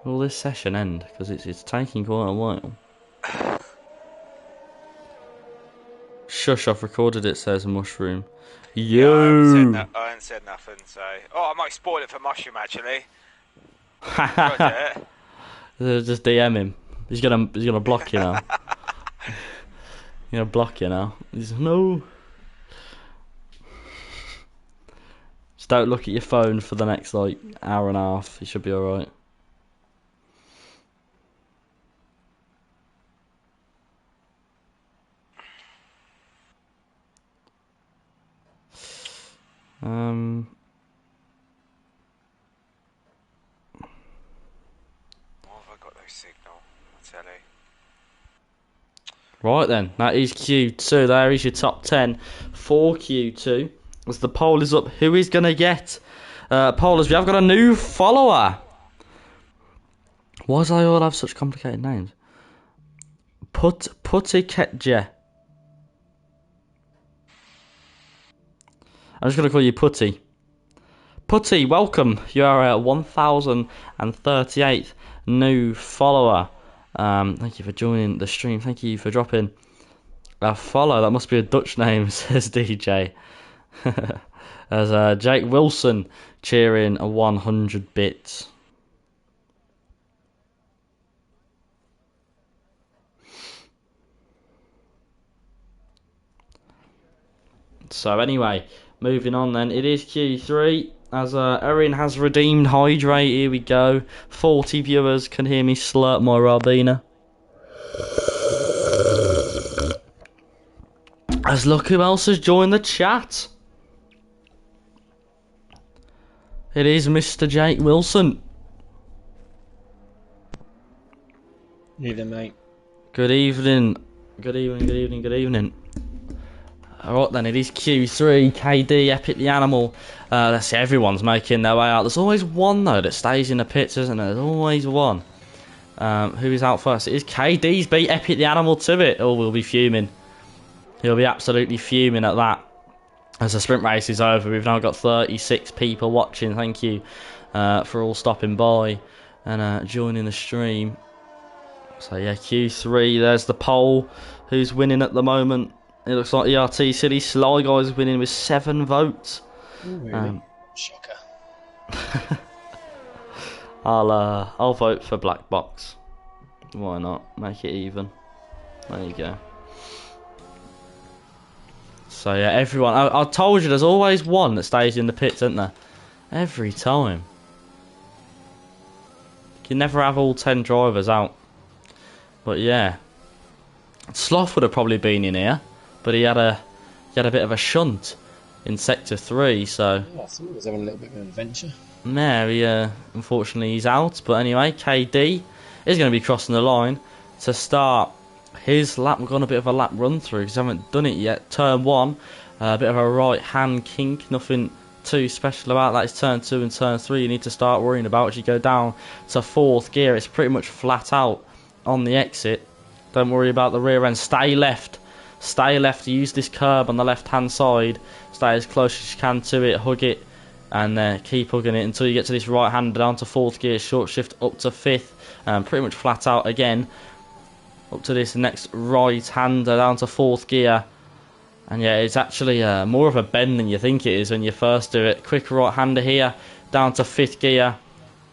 Will this session end? Because it's taking quite a while. Shush, I've recorded it, says Mushroom. Yeah, I haven't said nothing, so... Oh, I might spoil it for Mushroom, actually. Just DM him. He's gonna block you now. He's gonna block you now. He's no. Just don't look at your phone for the next like hour and a half. You should be alright. Right then, that is Q2. There is your top 10 for Q2. As the poll is up, who is going to get pollers? We have got a new follower. Why do they all have such complicated names? Putty Ketja. I'm just going to call you Putty. Putty, welcome. You are a 1038th new follower. Thank you for joining the stream. Thank you for dropping a follow. That must be a Dutch name, says DJ. As Jake Wilson cheering a 100 bits. So anyway, moving on then. It is Q3. As Erin has redeemed Hydrate, here we go. 40 viewers can hear me slurp my Rabina. As look who else has joined the chat. It is Mr. Jake Wilson. Evening, mate. Good evening. Good evening. Alright then, it is Q3, KD, Epic the Animal. Let's see, everyone's making their way out. There's always one, though, that stays in the pits, isn't there? There's always one. Who is out first? It is KD's beat Epic the Animal to it. Oh, we'll be fuming. He'll be absolutely fuming at that. As the sprint race is over, we've now got 36 people watching. Thank you for all stopping by and joining the stream. So yeah, Q3, there's the poll. Who's winning at the moment? It looks like ERT City Sly Guy's winning with 7 votes. Ooh, really? Shocker. I'll vote for Black Box. Why not? Make it even. There you go. So yeah, everyone. I told you, there's always one that stays in the pits, isn't there? Every time. You can never have all 10 drivers out. But yeah, Sloth would have probably been in here, but he had a bit of a shunt in sector 3. So Yeah, I thought he was having a little bit of an adventure. yeah, unfortunately he's out. But anyway, KD is going to be crossing the line to start his lap. We've got a bit of a lap run through because I haven't done it yet. Turn 1, a bit of a right hand kink, nothing too special about that. It's turn 2 and turn 3 you need to start worrying about as you go down to 4th gear. It's pretty much flat out on the exit. Don't worry about the rear end. Stay left. Use this curb on the left hand side. Stay as close as you can to it. Hug it and keep hugging it until you get to this right hand down to 4th gear. Short shift up to 5th and pretty much flat out again up to this next right hander down to 4th gear. And yeah, it's actually more of a bend than you think it is when you first do it. Quick right hander here down to 5th gear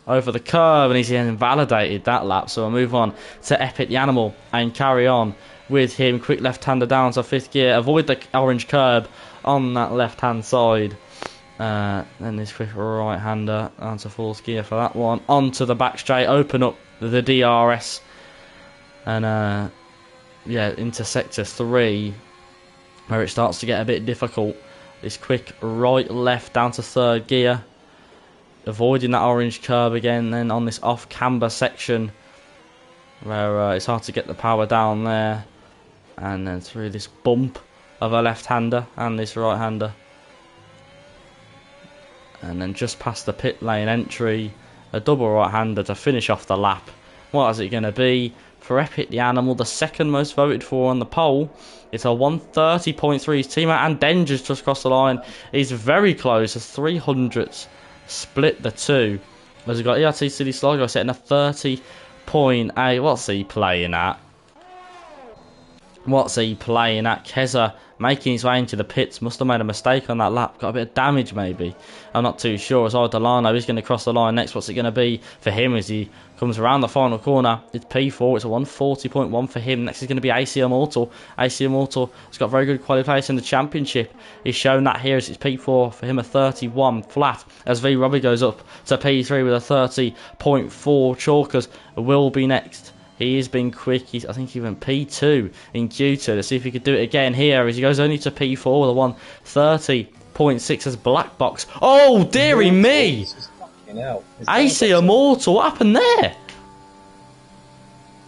over the curve, and he's invalidated that lap. So we'll move on to Epic the Animal and carry on with him. Quick left-hander down to 5th gear. Avoid the orange curb on that left-hand side. Then this quick right-hander down to 4th gear for that one. Onto the back straight. Open up the DRS. And yeah, into sector 3, where it starts to get a bit difficult. This quick right-left down to 3rd gear. Avoiding that orange curb again, then on this off camber section where it's hard to get the power down there, and then through this bump of a left-hander and this right-hander, and then just past the pit lane entry, a double right-hander to finish off the lap. What is it going to be for Epic the Animal, the second most voted for on the poll? It's a 130.3. His teammate and Denger's just crossed the line. He's very close, as 300ths split the two. As we've got ERT City Sligo setting a 30.8. What's he playing at? Keza making his way into the pits. Must have made a mistake on that lap. Got a bit of damage maybe. I'm not too sure. As Delano is going to cross the line next. What's it going to be for him as he comes around the final corner? It's P4. It's a 140.1 for him. Next is going to be AC Immortal. AC Immortal has got very good qualification in the championship. He's shown that here as it's P4 for him, a 31 flat. As V Robbie goes up to P3 with a 30.4. Chalkers will be next. He has been quick. I think he went P2 in Q2. Let's see if he could do it again here as he goes only to P4 with a 130.6 as Black Box. Oh, dearie me! AC Immortal, what happened there?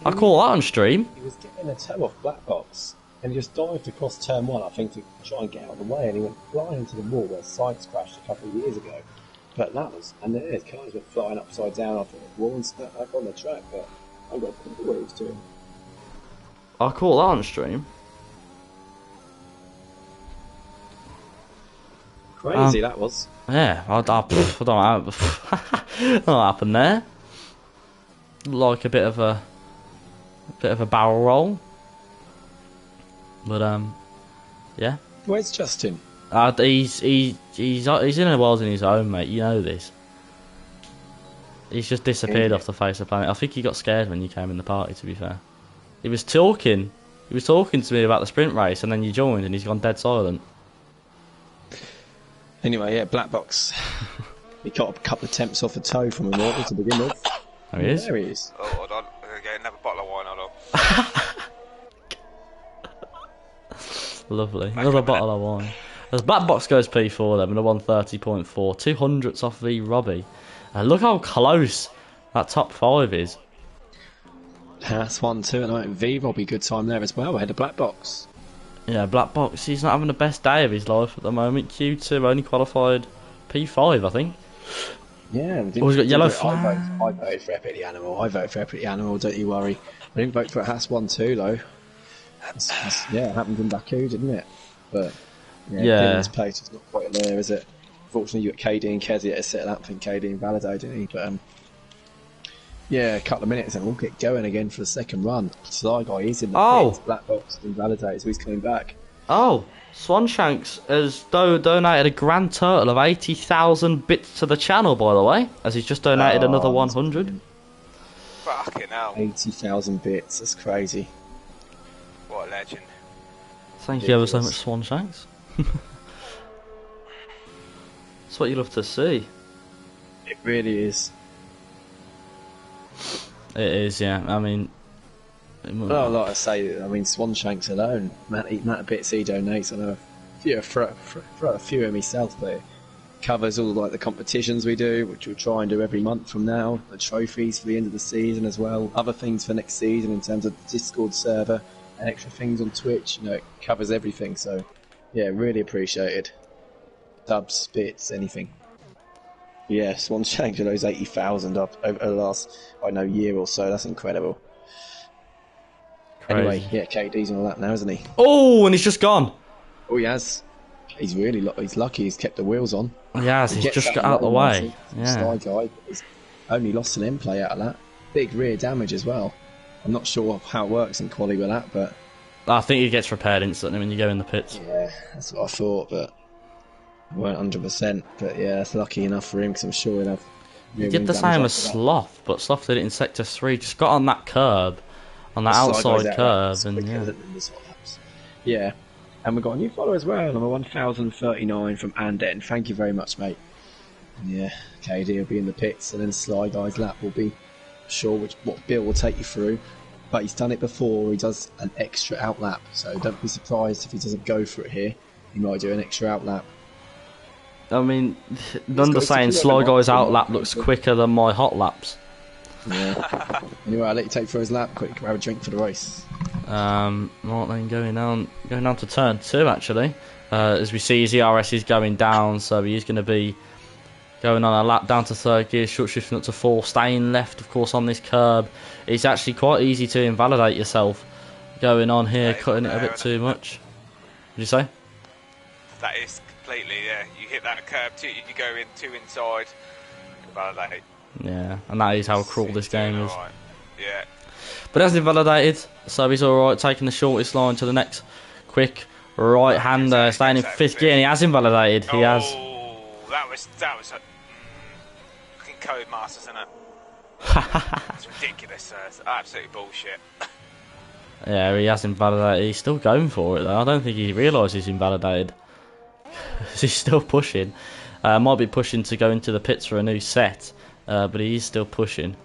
I call that on stream. He was getting a toe off Black Box and he just dived across turn 1, I think, to try and get out of the way, and he went flying into the wall where Sides crashed a couple of years ago. But that was, and then his cars were flying upside down off the wall and stuck up on the track, but I've got a clue what he was doing. I call that on stream. Crazy that was. Yeah, I don't know what happened there. Like a bit of a barrel roll, but yeah. Where's Justin? He's in a world in his own, mate. You know this. He's just disappeared off the face of the planet. I think he got scared when you came in the party, to be fair. He was talking to me about the sprint race, and then you joined, and he's gone dead silent. Anyway, yeah, Black Box. He got a couple of attempts off a toe from Immortal to begin with. There he is. There he is. Oh, hold on. I'm going to get another bottle of wine, hold on. Lovely. Another bottle of wine. As Black Box goes P4 then, with a 130.4. 200ths off V Robbie. Look how close that top 5 is. That's 1-2, and I think V Robbie good time there as well, ahead of Black Box. Yeah, Black Box, he's not having the best day of his life at the moment. Q2 only qualified P5, I think. Yeah, he's got yellow flag. I voted for Epic the Animal. Don't you worry. I didn't vote for it. That's 1-2 though. Yeah, it happened in Baku, didn't it? But yeah, Dylan's pace is not quite there, is it? Fortunately, you got KD and Kezi to set it up, and KD invalidated, didn't he? But yeah, a couple of minutes and we'll get going again for the second run. Sly Guy, he's in the pits, Black Box invalidated, so he's coming back. Oh, Swanshanks has donated a grand total of 80,000 bits to the channel, by the way, as he's just donated another 100. Fucking hell. 80,000 bits, that's crazy. What a legend. Thank you ever so much, Swanshanks. That's what you love to see. It really is. It is, yeah. I mean... Well, like I say, I mean, Swanshanks alone, amount of bits he donates, I know a few of myself, but it covers all like the competitions we do, which we'll try and do every month from now, the trophies for the end of the season as well, other things for next season in terms of the Discord server, and extra things on Twitch, it covers everything, so yeah, really appreciated. Subs, bits, anything. Yeah, Swanshanks, those 80,000 up over the last, year or so, that's incredible. Crazy. Anyway, yeah, KD's and all that now, isn't he? Oh, and he's just gone. Oh, he has. He's lucky he's kept the wheels on. He has, he's just got out of the way. Yeah. Sly Guy, he's only lost an end play out of that. Big rear damage as well. I'm not sure how it works in quali with that, but... I think it gets repaired instantly when you go in the pits. Yeah, that's what I thought, but... I weren't 100%, but yeah, that's lucky enough for him, because I'm sure he'll have... He did the same as Sloth, but Sloth did it in Sector 3, just got on that curb. On that outside curve, and yeah. And we've got a new follower as well, number 1039 from Anden. Thank you very much, mate. And yeah, KD will be in the pits, and then Sly Guy's lap will be sure what Bill will take you through. But he's done it before, he does an extra out lap, so don't be surprised if he doesn't go for it here. He might do an extra out lap. I mean, Nunda saying Sly Guy's out lap looks quicker than my hot laps. Yeah. Anyway, I'll let you take for his lap quick. We'll have a drink for the race. Right then, going down to turn 2 actually. As we see, his ERS is going down, so he's going to be going on a lap down to 3rd gear, short shifting up to 4, staying left, of course, on this curb. It's actually quite easy to invalidate yourself going on here, cutting it a bit too much. What did you say? That is completely, yeah. You hit that curb, you go in 2 inside, invalidate. Yeah, and that is how cruel this game is. Right. Yeah. But that's invalidated, so he's alright, taking the shortest line to the next quick right-hander, staying in 5th gear, and he has invalidated. He has. That was fucking Codemasters, isn't it? It's ridiculous, it's absolutely bullshit. Yeah, he has invalidated. He's still going for it, though. I don't think he realises he's invalidated. He's still pushing. Might be pushing to go into the pits for a new set. But he is still pushing.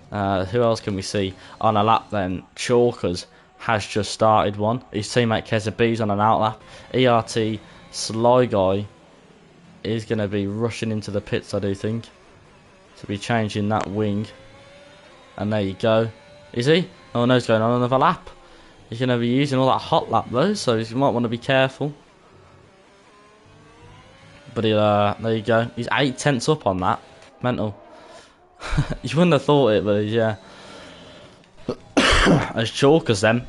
Who else can we see on a lap then? Chalkers has just started one. His teammate Keza B's on an out lap. ERT Sly Guy is going to be rushing into the pits, I do think, to be changing that wing. And there you go. Is he? Oh no, he's going on another lap. He's going to be using all that hot lap though, so you might want to be careful. But there you go. He's 8 tenths up on that. Mental. You wouldn't have thought it, but yeah. As Chalkers then,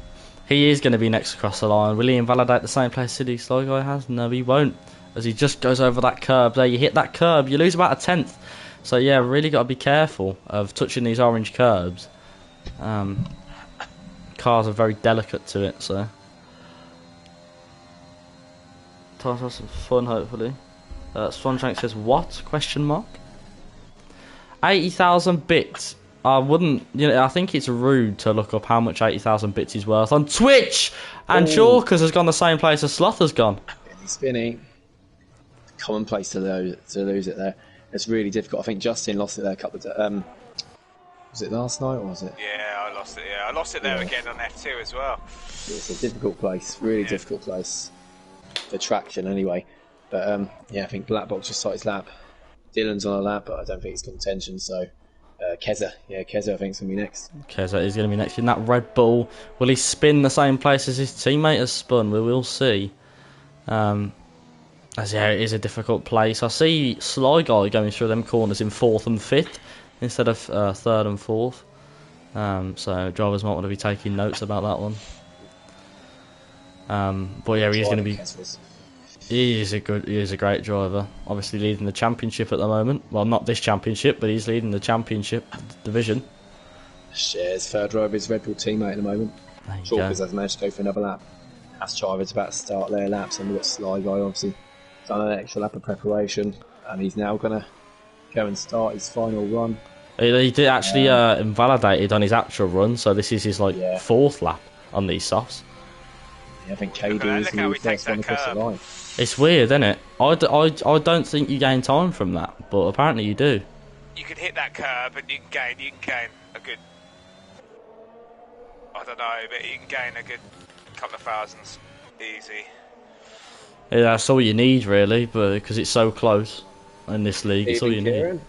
he is going to be next across the line. Will he invalidate the same place City Sly Guy has? No, he won't. As he just goes over that curb there. You hit that curb, you lose about a 10th. So yeah, really got to be careful of touching these orange curbs. Cars are very delicate to it, so. Time to have some fun, hopefully. Swanshank says, what? Question mark? 80,000 bits. I wouldn't, I think it's rude to look up how much 80,000 bits is worth on Twitch. And Chalkers has gone the same place as Sloth has gone. Spinny. Commonplace to lose it there. It's really difficult. I think Justin lost it there a couple of was it last night or was it? Yeah, I lost it. Yeah, I lost it there again on F2 as well. It's a difficult place, really difficult place for traction anyway. But yeah, I think Black Box just started his lap. Dylan's on a lap, but I don't think he's contention. So Keza, I think is going to be next. Keza is going to be next in that Red Bull. Will he spin the same place as his teammate has spun? We will see. As yeah, it is a difficult place. I see Sly Guy going through them corners in 4th and 5th instead of 3rd and 4th. So drivers might want to be taking notes about that one. But yeah, he's going to be. Kessel's. He is a great driver. Obviously leading the championship at the moment. Well, not this championship, but he's leading the championship division. Shares third driver of his Red Bull teammate at the moment. There you Chalkers go. has managed to go for another lap. Aschiver's about to start their laps, and we've got Sly Guy obviously done an extra lap of preparation, and he's now going to go and start his final run. He did actually invalidated on his actual run, so this is his Yeah. fourth lap on these softs. Yeah, I think Look KD at is that, look how the he takes first one that across the curve. line. It's weird, isn't it? I don't think you gain time from that, but apparently you do. You can hit that curb and you can gain a good, I don't know, but you can gain a good couple of thousands easy. Yeah, that's all you need really, but because it's so close in this league, it's all you Even need. Kieran?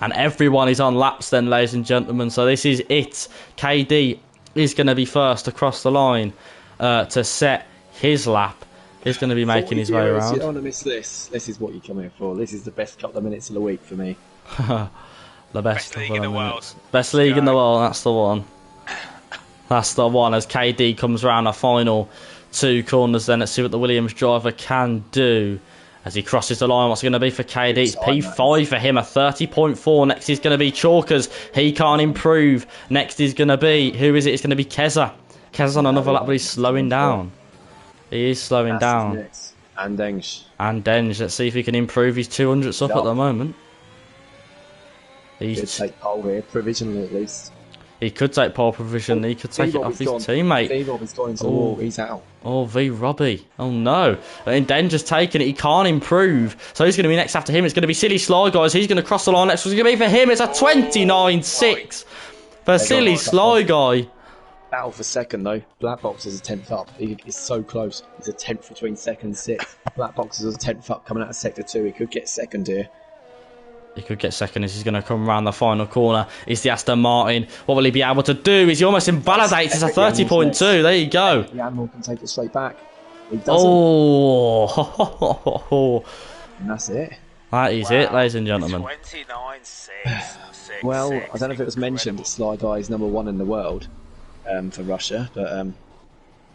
And everyone is on laps then, ladies and gentlemen. So this is it. KD is going to be first across the line to set his lap. He's going to be making his way 40 euros, You around. don't want to miss this. This is what you come here for. This is the best couple of minutes of the week for me. The best league of in the minutes. world. Best league in the Go. world, that's the one. That's the one as KD comes round the final two corners then. Let's see what the Williams driver can do. As he crosses the line, what's it going to be for KD? It's P5 for him, a 30.4. Next is going to be Chalkers. He can't improve. Next is going to be, who is it? It's going to be Keza. Keza's on another lap, but he's slowing down. He is slowing down. Next. And Denge. And Denge, let's see if he can improve his 200s up at the moment. Could take pole here, provisionally at least. He could take pole provision. He could take it off his teammate. V-Rob is going to the wall. He's out. Oh, V Robbie. Oh no. And Denger's taken it. He can't improve. So he's going to be next after him. It's going to be Silly Sly, guys. He's going to cross the line next. What's it going to be for him? It's a 29.6 for Silly Sly Guy. Battle for second though. Black Box is a 10th up. He's so close. He's a 10th between second and 6th. Black Box is a 10th up coming out of sector 2. He could get second here. He could get second as he's going to come around the final corner. It's the Aston Martin. What will he be able to do? Is he almost invalidates? It's a 30.2. There you go. The animal can take it straight back. He doesn't. Oh. And that's it. That is it, ladies and gentlemen. 29.6. Well, I don't know if it was mentioned that Sly Guy is #1 in the world for Russia, but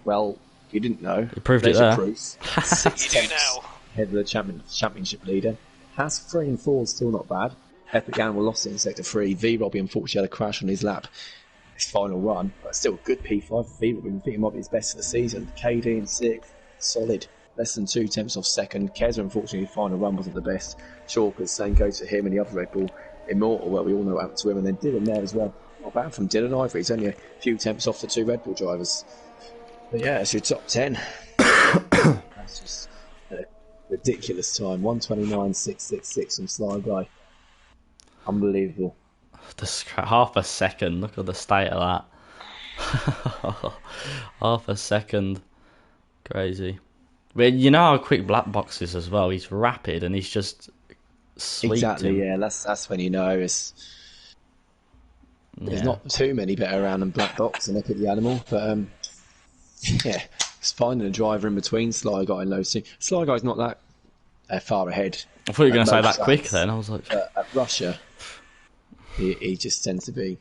well, you didn't know. He proved it There's your there. proof. 6 You do tenths now. ahead of the championship leader. Has 3 and 4 still not bad. Epic Animal lost it in sector 3. V Robbie unfortunately had a crash on his lap. His final run, but still a good P5 for V Robbie. I think he might be his best of the season. KD in 6th, solid. Less than 2 tenths off second. Keza unfortunately his final run wasn't the best. Chalkers, same goes to him and the other Red Bull. Immortal, well we all know what happened to him, and then Dylan there as well. Not bad from Dylan either. He's only a few tenths off the 2 Red Bull drivers. But yeah, it's your top 10. That's just a ridiculous time. 1:29.666 from Sly Guy. Unbelievable. Half a second. Look at the state of that. Half a second. Crazy. But you know how quick Black Box is as well. He's rapid and he's just sweet. Exactly, yeah. That's when you know there's not too many better around than Black Box and Epic the Animal, but yeah, it's finding a driver in between Sly Guy and those two. Sly Guy's not that far ahead. I thought you were going to say most that quick laps. then. I was like, At Russia, he just tends to be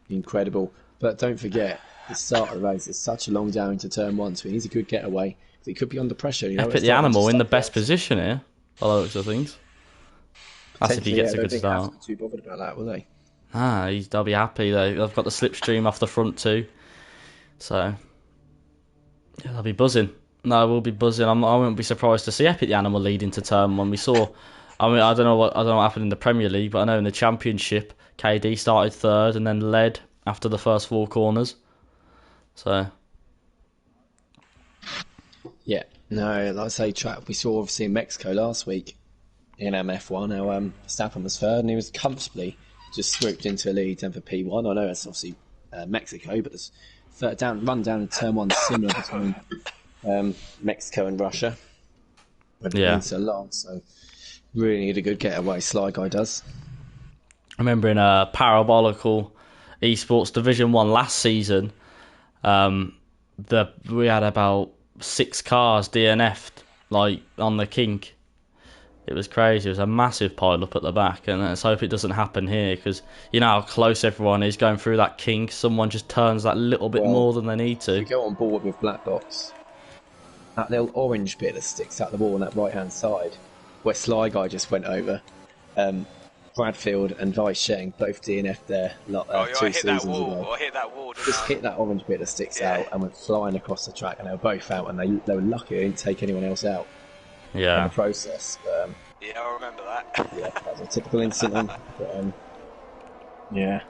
incredible. But don't forget, the start of the race is such a long down into turn 1, so he needs a good getaway. He could be under pressure. You know, Epic the Animal in the best position here. By the looks of things. That's if he gets a good start. Too bothered about that, will they? They'll be happy though. They've got the slipstream off the front too, so yeah, they'll be buzzing. No, we'll be buzzing. I won't be surprised to see Epic the Animal lead into turn 1. We saw. I mean, I don't know what happened in the Premier League, but I know in the Championship, KD started 3rd and then led after the first 4 corners. So Yeah, no, like I say, we saw obviously in Mexico last week in MF1 how Verstappen was 3rd and he was comfortably just swooped into a lead then for P1. I know it's obviously Mexico, but there's run down in turn 1 similar between Mexico and Russia. But it's been so long, so really need a good getaway. Sly Guy does. I remember in a Parabolical Esports Division 1 last season, we had about 6 cars DNF'd like on the kink. It was crazy. It was a massive pile up at the back, and let's hope it doesn't happen here because you know how close everyone is going through that kink. Someone just turns that little bit more than they need We to. go on board with Black Box. that little orange bit that sticks out the wall on that right-hand side, where Sly Guy just went over. Bradfield and Vice Sheng both DNF'd there I 2 hit that seasons wall. ago. I hit that wall. Just hit that orange bit that sticks out and went flying across the track, and they were both out, and they were lucky they didn't take anyone else out in the process. But, yeah, I remember that. yeah, that was a typical incident. But, yeah.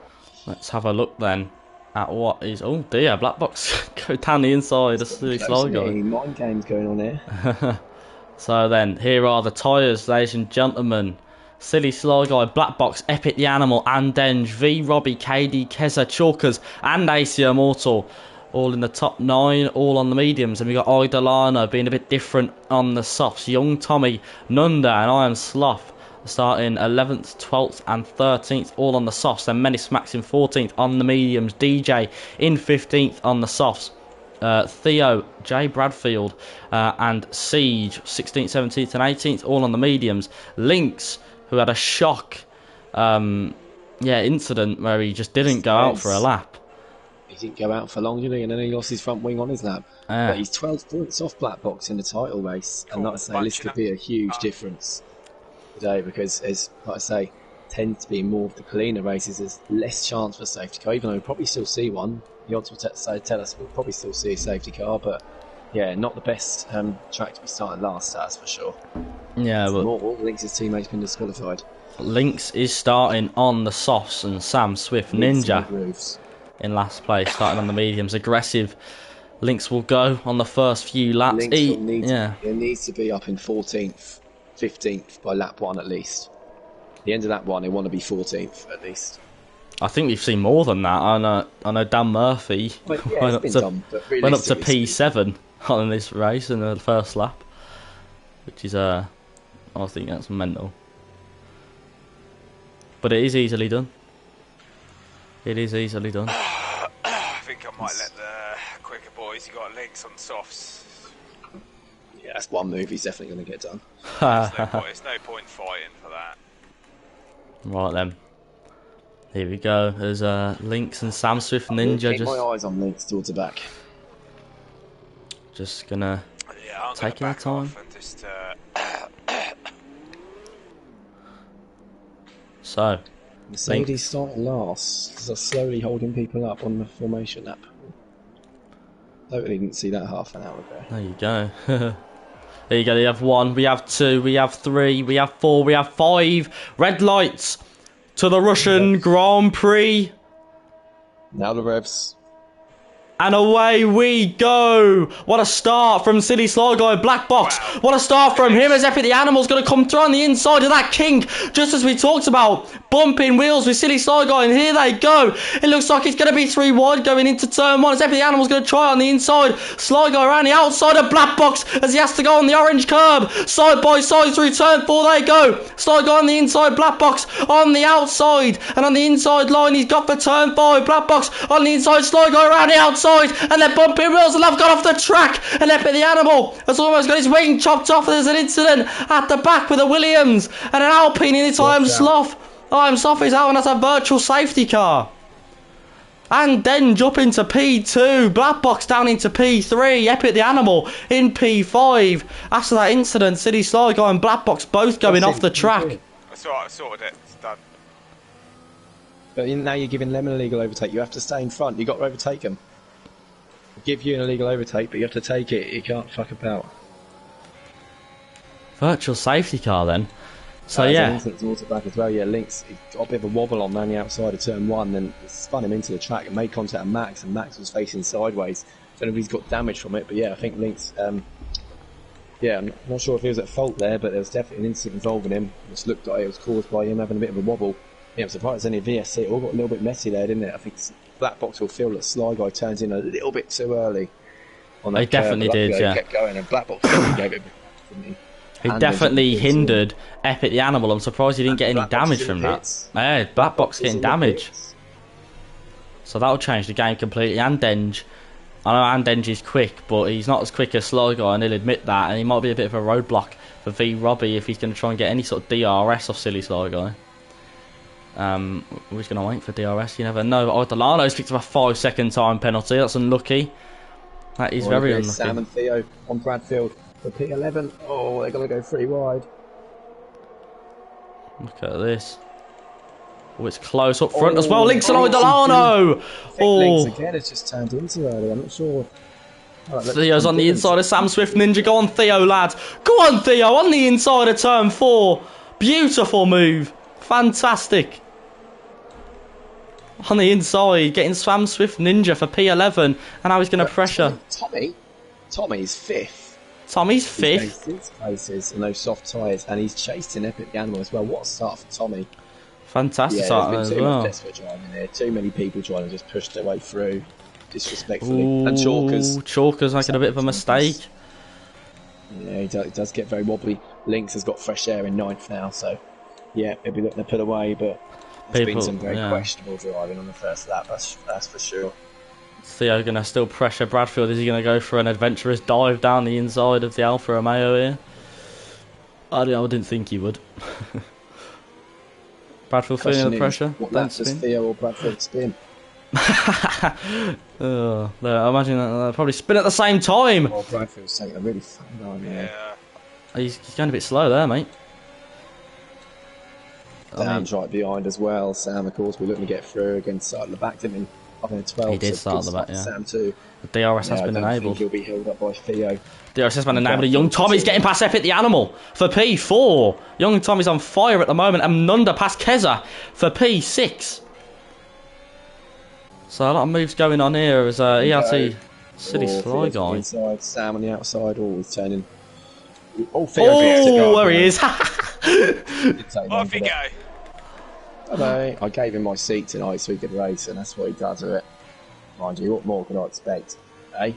Let's have a look then at what is. Oh dear, Black Box go down the inside. That's the Sly Guy. Mind games going on here. So then, here are the tyres, ladies and gentlemen. Silly Sly Guy, Black Box, Epic the Animal, and Denge, V Robbie, KD, Keza, Chalkers, and AC Immortal. All in the top 9, all on the mediums. And we got Idolano being a bit different on the softs. Young Tommy, Nunda, and I Am Sloth starting 11th, 12th, and 13th, all on the softs. Then Menace Max in 14th on the mediums. DJ in 15th on the softs. Theo, Jay Bradfield, and Siege 16th, 17th, and 18th, all on the mediums. Lynx, who had a shock incident where he just didn't go out for a lap. He didn't go out for long, did he? And then he lost his front wing on his lap. But he's 12 points off Black Box in the title race. And like I say, this could be a huge difference today, because, as like I say, tend to be more of the cleaner races. There's less chance for a safety car, even though we'll probably still see one. The odds will tell us we'll probably still see a safety car, but yeah, not the best track to be starting last, that's for sure. Yeah, but all Lynx's teammates been disqualified. Lynx is starting on the softs, and Sam Swift Ninja in last place, starting on the mediums. Aggressive. Lynx will go on the first few laps. It needs to be up in 14th, 15th by lap 1 at least. The end of that one, they want to be 14th at least. I think we've seen more than that. I know Dan Murphy went up to P7 on this race in the first lap, which is I think that's mental. But it is easily done. It is easily done. I think I might let the quicker boys. You got Lynx on softs. Yeah, that's one move he's definitely going to get done. There's no point fighting for that. Right then. Here we go. There's Lynx and Sam Swift Ninja. Keep my eyes on Lynx towards the back. Just gonna take our time. Just, So, Mercedes starting last because they're slowly holding people up on the formation lap. Totally didn't see that half an hour ago. There you go. There you go. You have 1, we have 2, we have 3, we have 4, we have 5 red lights to the Russian Grand Prix. Now the revs. And away we go! What a start from Silly Sly Guy, Black Box. Wow. What a start from him, as Epic the Animal's going to come through on the inside of that kink, just as we talked about. Bumping wheels with Silly Sly Guy, and here they go. It looks like it's going to be 3 wide going into turn 1, as Epic the Animal's going to try on the inside. Sly Guy around the outside of Black Box, as he has to go on the orange curb. Side by side through turn 4 they go. Sly Guy on the inside, Black Box on the outside. And on the inside line he's got for turn 5. Black Box on the inside, Sly Guy around the outside. And they're bumping wheels, and I've gone off the track, and Epic the Animal has almost got his wing chopped off. There's an incident at the back with a Williams and an Alpine in its I Am Sloth. I Am Sloth is out, and that's a virtual safety car. And Denge up into P2, Black Box down into P3, Epic the Animal in P5. After that incident, Silly Sly Guy and Black Box both going off the track. I sorted it. It's done. But now you're giving them an illegal overtake. You have to stay in front. You've got to overtake them. Give you an illegal overtake, but you have to take it. You can't fuck about. Virtual safety car then. So yeah. Towards the back as well. Yeah, Lynx got a bit of a wobble on the outside of turn 1, then spun him into the track and made contact with Max, and Max was facing sideways. Don't know if he's got damage from it, but yeah, I think Lynx. I'm not sure if he was at fault there, but there was definitely an incident involving him. It just looked like it was caused by him having a bit of a wobble. Yeah, I'm surprised any VSC. It all got a little bit messy there, didn't it? I think Black Box will feel that Sly Guy turns in a little bit too early. On that he definitely did, yeah. He kept going, and Black Box gave it. He definitely hindered Epic the Animal. I'm surprised he didn't get any damage from that. Yeah, Black Box getting damage. So that'll change the game completely. And Denge. I know Denge is quick, but he's not as quick as Sly Guy, and he'll admit that. And he might be a bit of a roadblock for V Robbie if he's going to try and get any sort of DRS off Silly Sly Guy. We're just going to wait for DRS, you never know. Idolano's picked up a 5-second time penalty, that's unlucky. That is Oh, very there's unlucky. Sam and Theo on Bradfield for P11. Oh, they're going to go 3 wide. Look at this. Oh, it's close up front as well. Links and oh, Delano. I think Links Oh, again has just turned into early. I'm not sure. Oh, Theo's on the inside of Sam Swift Ninja. Go on, Theo, lad. Go on, Theo, on the inside of turn 4. Beautiful move. Fantastic. On the inside, getting Sam Swift Ninja for P11. And now he's going to pressure. Tommy's 5th. Tommy's He's 5th. gained 6 places and those soft tyres, and he's chased in Epic the Animal as well. What a start for Tommy. Fantastic Yeah, start there's as been too well. much desperate driving there. Too many people trying to just push their way through disrespectfully. And Chalkers. Chalkers making a bit of a mistake. Yeah, he does get very wobbly. Links has got fresh air in 9th now, so yeah, he'll be looking to put away, but there's been some very questionable driving on the first lap, that's for sure. Theo going to still pressure Bradfield. Is he going to go for an adventurous dive down the inside of the Alfa Romeo here? I didn't think he would. Bradfield feeling the pressure. What lap does Theo or Bradfield spin? I imagine they'll probably spin at the same time. Oh, Bradfield's taking a really fun line there. Yeah. He's going a bit slow there, mate. Sam's right behind as well. Sam, of course, we're looking to get through against the back to him. I think 12. He did start at the back, yeah. Sam too. The DRS has been I don't enabled. think he'll be held up by Theo. DRS has been enabled. Young Tommy's getting past Epic the Animal for P4. Young Tommy's on fire at the moment, and Nunda past Keza for P6. So a lot of moves going on here as ERT City Sly guy. Inside, Sam on the outside. Oh, he's turning. Oh, there he is. Off you go. Hello. I gave him my seat tonight so he could race, and that's what he does with it. Mind you, what more could I expect? Eh?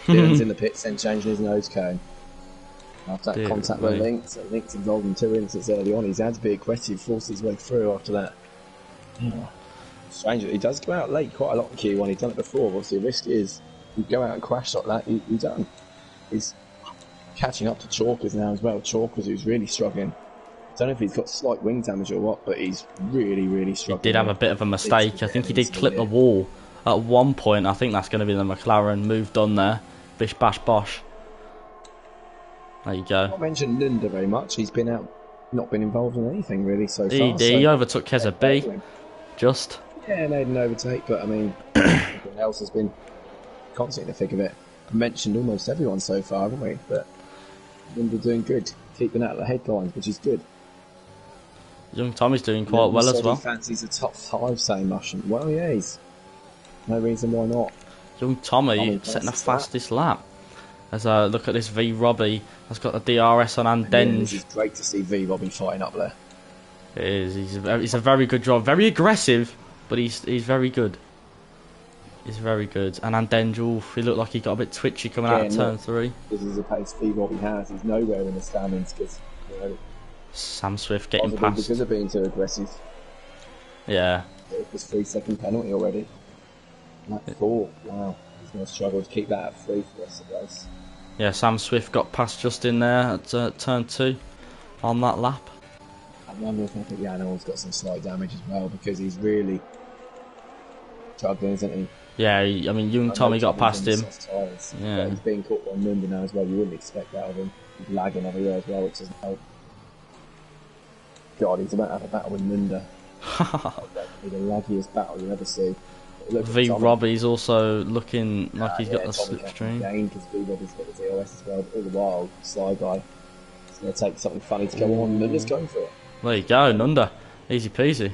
Dylan's in the pits, then changing his nose cone. After that contact with Links, Links involved in 2 incidents early on. He's had to be aggressive, forced his way through after that. Yeah. Strange, he does go out late quite a lot in Q1. He's done it before. Obviously, the risk is you go out and crash like that, you're done. He's catching up to Chalkers now as well. Chalkers, who's really struggling. I don't know if he's got slight wing damage or what, but he's really, really struggling. He did have a bit of a mistake. I think he did clip the wall at one point. I think that's going to be the McLaren move done there. Bish bash bosh. There you go. Not mentioned Nunda very much. He's been out, not been involved in anything really so far. He overtook Keza B. Just. Yeah, made an overtake, but I mean, everyone else has been constantly in the thick of it. Mentioned almost everyone so far, haven't we? But Nunda doing good, keeping out of the headlines, which is good. Young Tommy's doing quite well as well. He fancies a top 5, saying Musham. Well, yeah, he's no reason why not. Young Tommy setting the fastest lap. As I look at this V Robbie, has got the DRS on and Denge. It's great to see V Robbie fighting up there. It is. He's a very good driver, very aggressive, but he's very good. He's very good. And Andenge, he looked like he got a bit twitchy coming out of turn 3. This is the pace V Robbie has. He's nowhere in the standings because Sam Swift getting past. Because of being too aggressive. Yeah. It was 3-second penalty already. Lap 4. Wow. He's going to struggle to keep that at 3 for the rest of the race. Yeah, Sam Swift got past just in there at turn 2 on that lap. I wonder if the Animal's got some slight damage as well because he's really struggling, isn't he? Yeah, I mean, young Tommy got past him. Yeah. He's being caught by Nunda now as well. You wouldn't expect that of him. He's lagging everywhere as well, which doesn't help. God, he's about to have a battle with Nunda. That'll be the laggiest battle you'll ever see. V Robbie's also looking like he's got the slipstream. Because V Robbie's got the DRS as well. All the while, Sly Guy is going to take something funny to go on. Nunda's going for it. There you go, Nunda. Easy peasy.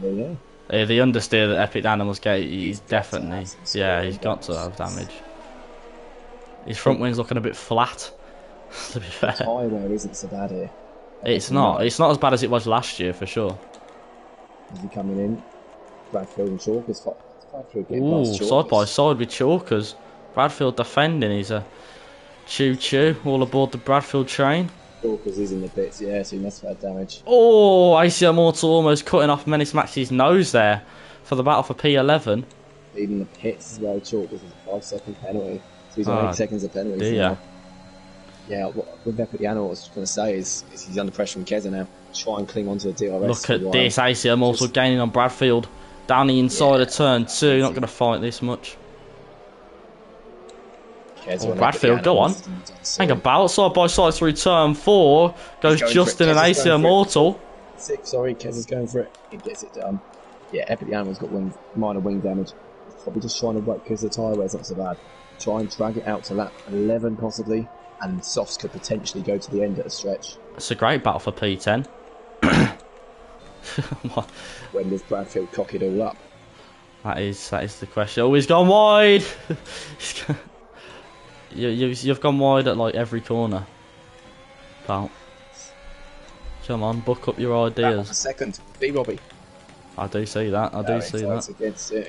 Yeah. The understeer that Epic Animals get, he's definitely, he's got to have damage. His front wing's looking a bit flat, to be fair. Tyre wear isn't so bad here. It's not as bad as it was last year, for sure. Is he coming in? Bradfield and Chalkers. Ooh, side by side with Chalkers. Bradfield defending, he's a choo-choo, all aboard the Bradfield train. Chalkers is in the pits, yeah, so he must have had damage. Oh, ACL Mortal almost cutting off Menace Max's nose there for the battle for P11. Even the pits as well, Chalkers is a 5-second penalty. So he's on 8 seconds of penalties now. Yeah, what Epic the Animal was going to say is he's under pressure from Keza now. Try and cling onto the DRS. Look at this, ACL Mortal gaining on Bradfield. Down the inside of turn 2, not going to fight this much. Keza Oh, and Bradfield, go on. Hang about, side by side through turn 4. Goes going just for it. in an Keza's AC going for it. Immortal. 6, sorry, Keza's going for it. He gets it done. Yeah, Epic the Animal's got minor wing damage. He's probably just trying to work because the tyre wear's not so bad. Try and drag it out to lap 11 possibly, and Softs could potentially go to the end at a stretch. It's a great battle for P10. When does Bradfield cock it all up? That is the question. Oh, he's gone wide. You've gone wide at like every corner. Pal. Come on, book up your That was a ideas. second. B Robbie. I do see that. I do see He fights that. against it.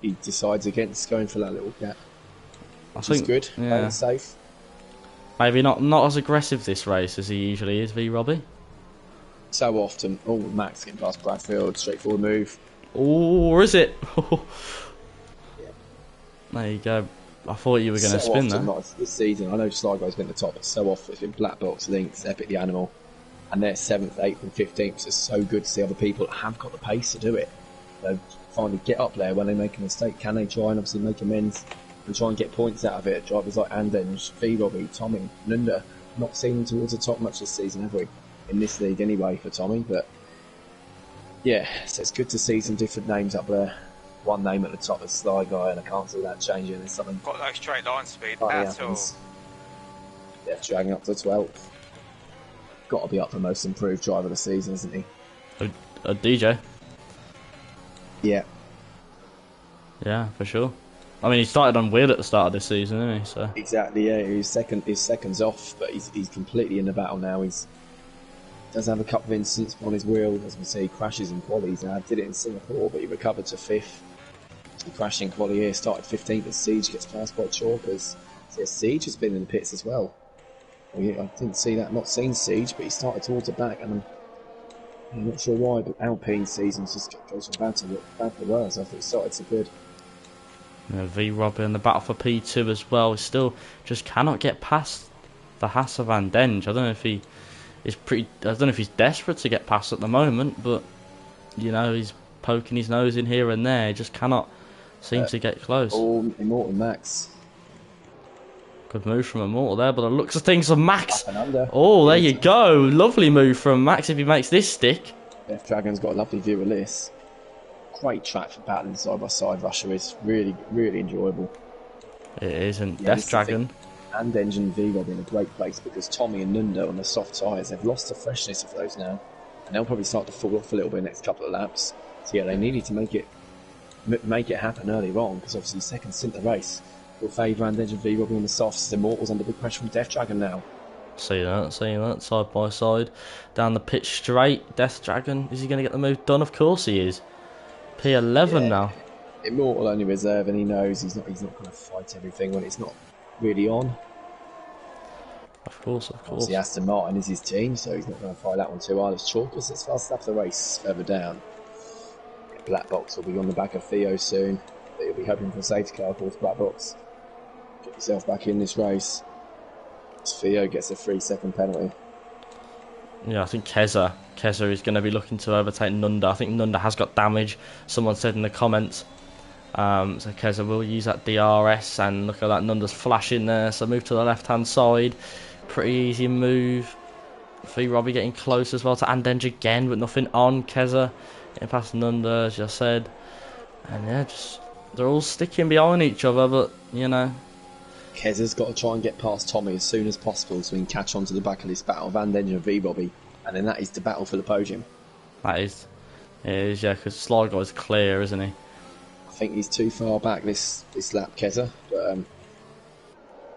He decides against going for that little gap. I Which is good. Yeah. Playing safe. Maybe not as aggressive this race as he usually is, V Robbie. So often. Oh, Max getting past Bradfield. Straightforward move. Oh, or is it? There you go. I thought you were going to So spin often, that. not this season. I know Sligo's been at the top, but so often it's been Black Box, Lynx, Epic the Animal, and they're 7th, 8th, and 15th. So it's so good to see other people that have got the pace to do it. They finally get up there when they make a mistake. Can they try and obviously make amends and try and get points out of it? Drivers like Andenge, V Robbie, Tommy, Nunda, not seen them towards the top much this season, have we? In this league anyway for Tommy, but yeah, so it's good to see some different names up there. One name at the top is Sly Guy, and I can't see that changing. There's something Got no straight line speed funny at all. happens. Yeah, dragging up to 12th. Got to be up for most improved driver of the season, isn't he? A DJ. Yeah. Yeah, for sure. I mean, he started on weird at the start of this season, didn't he? So Exactly, yeah. His seconds off, but he's completely in the battle now. Does have a couple of incidents on his wheel, as we see, he crashes in qualies. Now, did it in Singapore, but he recovered to 5th. He crashed in quali here, started 15th as Siege gets passed by Chalkers. So Siege has been in the pits as well. I didn't see that, not seen Siege, but he started towards the back, and I'm not sure why, but Alpine seasons just goes from bad to worse. I thought it started so good. V Robbie in the battle for P2 as well. He still just cannot get past the Haas of Van Denge. I don't know if he is I don't know if he's desperate to get past at the moment, but you know, he's poking his nose in here and there. He just cannot seem to get close. Oh, Immortal Max. Good move from Immortal there, but the looks of things from Max. Up and under. Oh, there you go. Lovely move from Max if he makes this stick. Death Dragon's got a lovely view of this. Great track for battling side by side. Russia is really, really enjoyable. It is, and Yeah, this Death is the Dragon. And Engine V Rob in a great place because Tommy and Nunda on the soft tyres, they've lost the freshness of those now, and they'll probably start to fall off a little bit in the next couple of laps. So yeah, they needed to make it happen earlier on because obviously second stint of the race will favour and Engine V Rob on the softs. Immortals under big pressure from Death Dragon now. See that, side by side. Down the pitch straight. Death Dragon, is he going to get the move done? Of course he is. P11 Yeah. now. Immortal only reserve, and he knows he's not going to fight everything when it's not really on. Of course. Obviously Aston Martin is his team, so he's not going to fight that one too hard. It's Chalkers that's fast up the race further down. Black Box will be on the back of Theo soon. But he'll be hoping for a safety car, of course. Black Box, get yourself back in this race. Theo gets a 3-second penalty. Yeah, I think Keza is going to be looking to overtake Nunda. I think Nunda has got damage. Someone said in the comments. So Keza will use that DRS, and look at that, Nunda's flashing there. So move to the left-hand side. Pretty easy move. V Robbie getting close as well to Andenge again, but nothing on. Keza getting past Nunda, as I said. And yeah, just they're all sticking behind each other, but you know. Keza's got to try and get past Tommy as soon as possible so he can catch on to the back of this battle. Van Den and V Robbie, and then that is the battle for the podium. It is, yeah, because Sligo's clear, isn't he? I think he's too far back this lap, Keza, but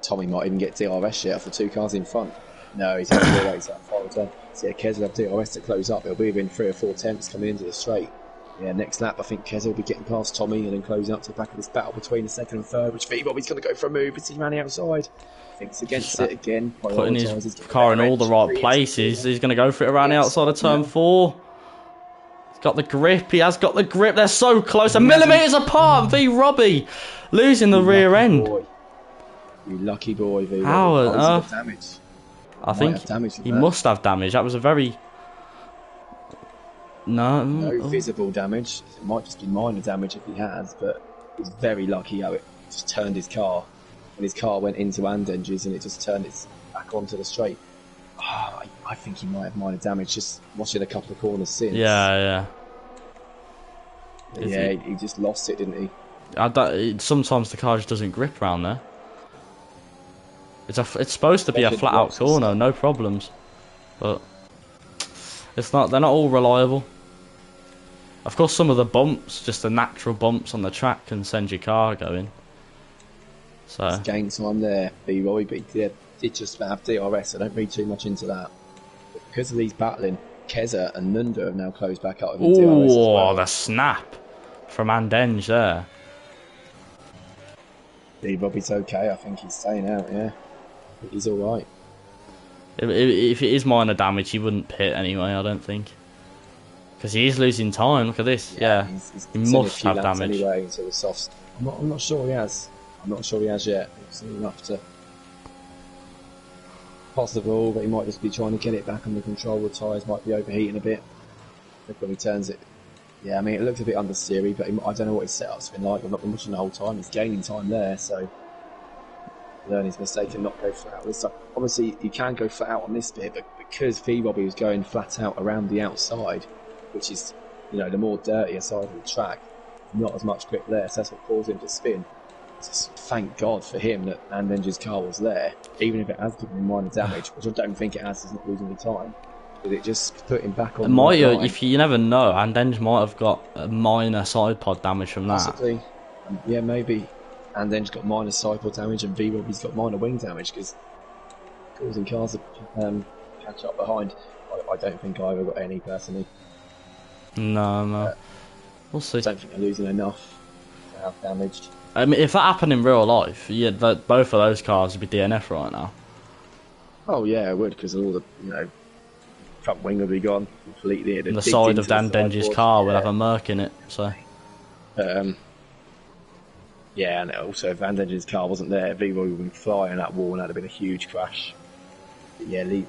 Tommy might even get DRS yet for 2 cars in front. No, he's had to race that far return. So yeah, Keza will have DRS to close up. He'll be within 3 or 4 tenths coming into the straight. Yeah, next lap I think Keza will be getting past Tommy and then closing up to the back of this battle between the second and third, which V Robbie's going to go for a move, but he's running outside. Thinks against it again. Putting his car in all the right places. He's going to go for it around the outside of turn 4. He's got the grip. He has got the grip. They're so close. A millimetres apart. V Robbie losing the rear end. You lucky boy, V Robbie. How on earth? Damage. I think he must have damage. That was a very... No visible damage. It might just be minor damage if he has, but he's very lucky how it just turned his car. and his car went into Andenge's and it just turned its back onto the straight. I think he might have minor damage just watching a couple of corners since. Yeah. Yeah, he just lost it, didn't he? Sometimes the car just doesn't grip around there. It's supposed to be a flat out corner, no problems, but it's not. They're not all reliable. Of course, some of the bumps, just the natural bumps on the track, can send your car going. So it's game time there, B-Roy, but he did just have DRS. I don't read too much into that. But because of these battling, Keza and Nunda have now closed back up with DRS as well. The snap from Andenge there. B-Robbie's okay. I think he's staying out. Yeah, I think he's all right. If it is minor damage, he wouldn't pit anyway. I don't think, because he is losing time. Look at this. Yeah, he must have damage anyway into the softs. I'm not sure he has. I'm not sure he has yet. It's enough to possible, but he might just be trying to get it back under control. The tyres might be overheating a bit. When he turns it. Yeah, I mean, it looks a bit understeery, but I don't know what his setup's been like. I've not been watching the whole time. He's gaining time there, so learn his mistake and not go flat out this time. Obviously, you can go flat out on this bit, but because V-Robbie was going flat out around the outside, which is, the more dirtier side of the track, not as much grip there, so that's what caused him to spin. Just thank God for him that Andenge's car was there, even if it has given him minor damage, which I don't think it has. He's not losing any time. But it just put him back on. It might, if you never know, Andenge might have got a minor side pod damage from that. Possibly. Yeah, maybe. Andenge's got minor side pod damage, and V-Robbie's got minor wing damage because causing cars to catch up behind. I don't think I ever got any personally. No. We'll see. I don't think they're losing enough to have damaged. I mean, if that happened in real life, both of those cars would be DNF right now. Oh yeah, it would, because all the front wing would be gone completely. And the side of Andenge's car would have a Merc in it. So. Yeah, and also if Andenge's car wasn't there, V-Roy would have been flying that wall, and that'd have been a huge crash. But yeah,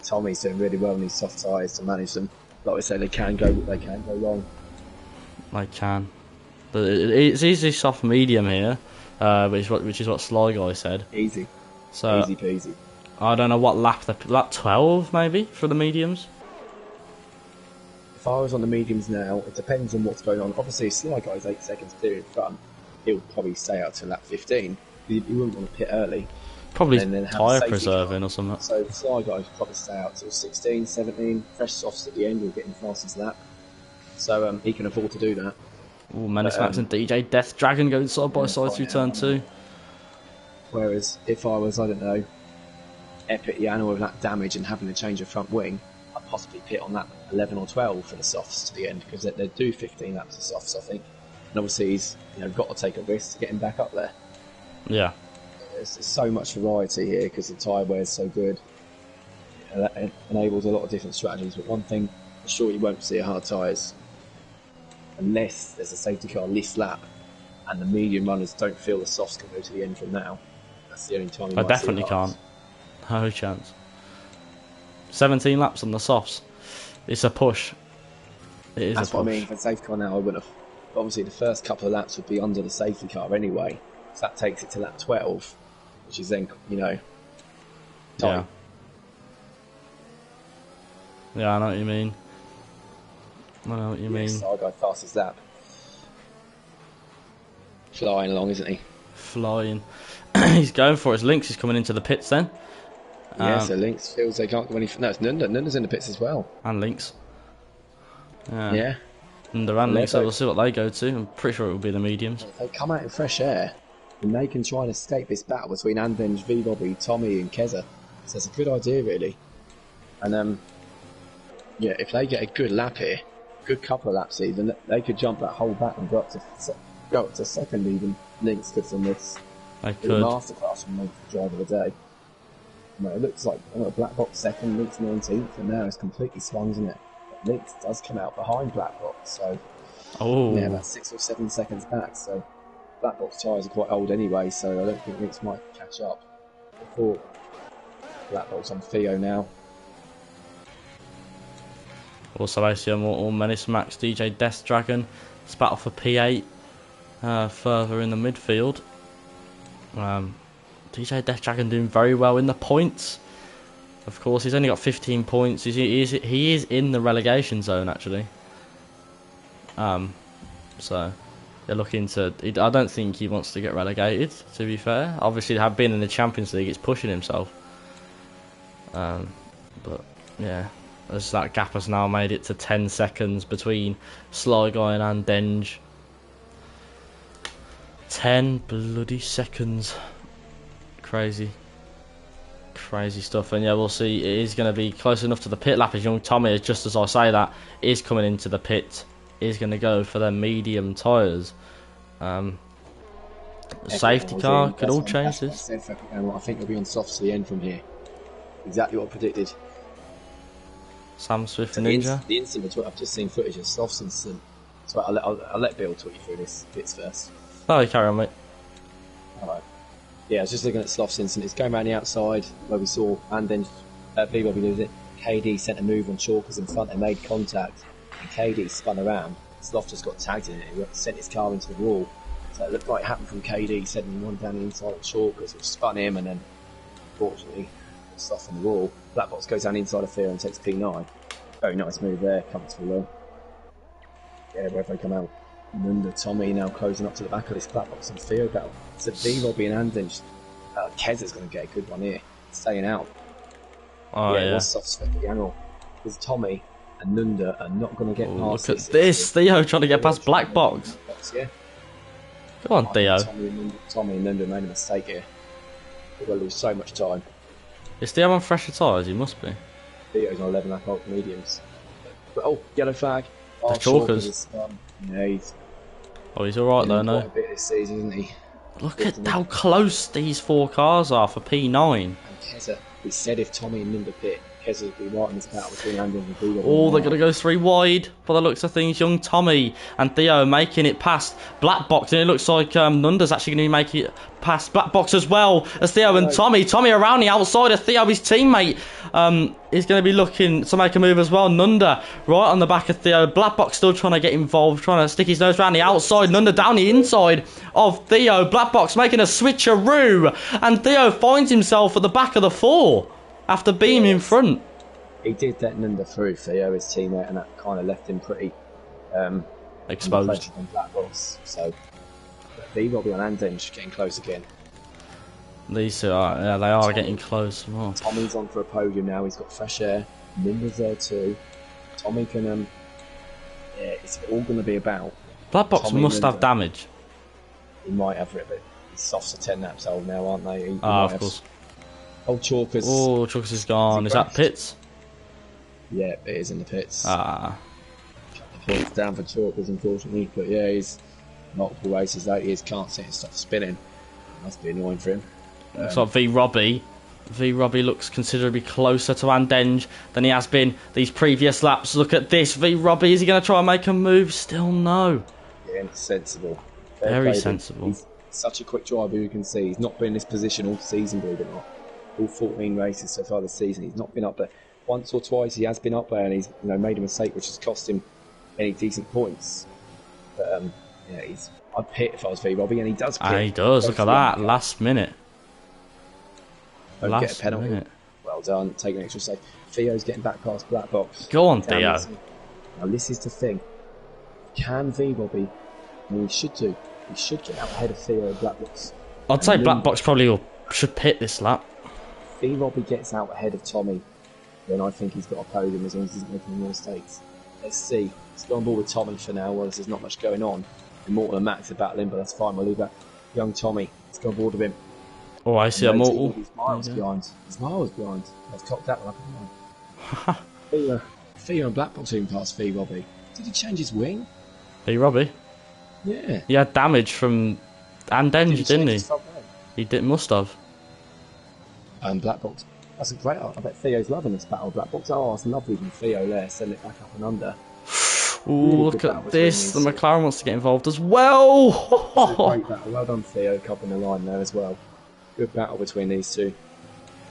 Tommy's doing really well in these soft tyres to manage them. Like I say, they can go wrong. They can. But it's easy soft medium here, which is what Sly Guy said. Easy. So easy peasy. I don't know what lap 12 maybe for the mediums. If I was on the mediums now, it depends on what's going on. Obviously, Sly Guy's 8 seconds clear in front. He'll probably stay out till lap 15. He wouldn't want to pit early. Probably tyre preserving or something. So Sly Guy's probably stay out till 16, 17. Fresh softs at the end will get him fastest lap. So he can afford to do that. Ooh, Menace Max and DJ Death Dragon going side by side through turn 2. Whereas if I was, I don't know, Epic Yana with that damage and having to change a front wing, I'd possibly pit on that 11 or 12 for the softs to the end, because they do 15 laps of softs, I think. And obviously he's got to take a risk to get him back up there. Yeah. There's so much variety here because the tyre wear is so good. It enables a lot of different strategies, but one thing for sure you won't see are hard tyres. Unless there's a safety car this lap and the medium runners don't feel the softs can go to the end from now. That's the only time you I definitely can't. No chance. 17 laps on the softs. It's a push. It is That's a push. what I mean. For safety car now, I would have. Obviously, the first couple of laps would be under the safety car anyway. So that takes it to lap 12, which is then, time. Yeah, I know what you mean. I know what you mean. I'll go fastest lap. Flying along, isn't he? Flying. He's going for his Lynx. He's coming into the pits then. Yeah, so Lynx feels they can't go any. No, it's Nunda. Nunda's in the pits as well. And Lynx. Yeah. Nunda and Lynx, so we'll see what they go to. I'm pretty sure it will be the mediums. If they come out in fresh air, and they can try and escape this battle between Andenge, V-Robbie, Tommy and Keza. So it's a good idea, really. And, if they get a good lap here, good couple of laps even, they could jump that whole back and go up to second even. Lynx could from this. They could. Masterclass from the driver of the day. It looks like Black Box second, Lynx 19th, and now it's completely swung, isn't it? But Lynx does come out behind Black Box, so about 6 or 7 seconds back. So Black Box tyres are quite old anyway, so I don't think Lynx might catch up before Black Box on Theo now. Also, ACM or Menace Max, DJ Death Dragon. It's battle for P8 further in the midfield. DJ Death Dragon doing very well in the points. Of course, he's only got 15 points. He is in the relegation zone actually. So they're looking to. I don't think he wants to get relegated. To be fair, obviously, have been in the Champions League, it's pushing himself. But yeah, as that gap has now made it to 10 seconds between Sligo and Andenge. 10 bloody seconds. Crazy stuff. And yeah, we'll see. It is going to be close enough to the pit lap as Young Tommy, just as I say that, is coming into the pit. Is going to go for their medium tyres. Safety car could all change this. I think it'll be on softs to the end from here. Exactly what I predicted. Sam Swift So Ninja. the instant between, I've just seen footage of softs instant. So I'll let Bill talk you through this bits first. Oh, carry on, mate. Alright. Yeah, I was just looking at Sloth's instant. It's going around the outside where we saw, and then B-Bobby lose it. KD sent a move on Chalkers in front. They made contact, and KD spun around. Sloth just got tagged in it. He sent his car into the wall. So it looked like it happened from KD sending one down the inside of Chalkers, which spun him, and then fortunately Sloth on the wall. Black Box goes down the inside of Fear and takes P9. Very nice move there, comfortable well. Yeah, wherever they come out. Nunda Tommy now closing up to the back of this Black Box and Fear battle. So B-Robbie and Andenge. Kezza's going to get a good one here. Staying out. Oh, yeah. It was soft spec at the angle. Because Tommy and Nunda are not going to get past Look at this. Theo trying to get past Black Box. Yeah. Come on, Theo. Tommy and Nunda made a mistake here. They're going to lose so much time. Is Theo on fresher tyres? He must be. Theo's on 11 lap old mediums. But, oh, yellow flag. The Chalkers. Yeah, he's alright though, quite no? a bit this season, isn't he? Look at how close these four cars are for P9. And Kezza, we said if Tommy and Nunda pit, Kezza would be right in this battle between Andenge and B-Robbie. Oh, they're going to go 3 wide by the looks of things. Young Tommy and Theo making it past Black Box. And it looks like Nunda's actually going to make it past Black Box as well as Theo and Tommy. Tommy around the outside of Theo, his teammate, is going to be looking to make a move as well. Nunda right on the back of Theo. Black Box still trying to get involved, trying to stick his nose around the outside. Nunda down the inside of Theo. Black Box making a switcheroo. And Theo finds himself at the back of the 4 after being in front. He did let Nunda through Theo, his teammate, and that kind of left him pretty exposed on Black Box. So B-Robbie and Andenge getting close again. These two are, yeah, they are getting close. Oh. Tommy's on for a podium now. He's got fresh air. Nunda's there too. Tommy can yeah, it's all going to be about. Black Box Tommy must Nunda. have damage. He might have it, but his softs are 10 laps old now, aren't they? He Ah, might of have- course. Oh, Chalkers. Oh, Chucks is gone. Is that crashed? pits? Yeah, it is in the pits. Ah. Points down for Chalkers, unfortunately. But yeah, he's multiple races out. He can't see it stop spinning. Must be annoying for him. Looks like V Robbie. V Robbie looks considerably closer to Andenge than he has been these previous laps. Look at this. V Robbie, is he going to try and make a move? Still no. Yeah, sensible. Very played him. sensible. He's such a quick driver, you can see. He's not been in this position all season, believe it or not. All 14 races so far this season. He's not been up there. Once or twice he has been up there and he's made a mistake which has cost him any decent points. But yeah, I'd pit if I was V Robbie, and he does pit. Ah, he does. Look at that. Last minute. Don't get a Last penalty. minute. Well done. Take an extra save. Theo's getting back past Black Box. Go on, Down Theo. this- Now this is the thing. Can V Robbie? And he should do. He should get out ahead of Theo and Black Box. I'd say And Black then- Box probably should pit this lap. V Robbie gets out ahead of Tommy, then I think he's got a podium as long as he's not making any more mistakes. Let's see. Let's go on board with Tommy for now, whilst there's not much going on. Immortal and Max are battling, but that's fine. We'll leave that. Young Tommy. Let's go on board with him. Oh, I see a No, mortal. He's miles behind. He's miles behind. I've cocked that one up. Theo and Black Box even past V Robbie. Did he change his wing? V Robbie. Yeah. He had damage from Andenge, didn't change he? his front wing? He did, must have. Black Box. That's a great. I bet Theo's loving this battle. Black Box. Oh, it's lovely from Theo there. Send it back up and under. Ooh, Really look good battle at between this. these The two. McLaren wants to get involved as well. Great battle. Well done, Theo, covering the line there as well. Good battle between these two.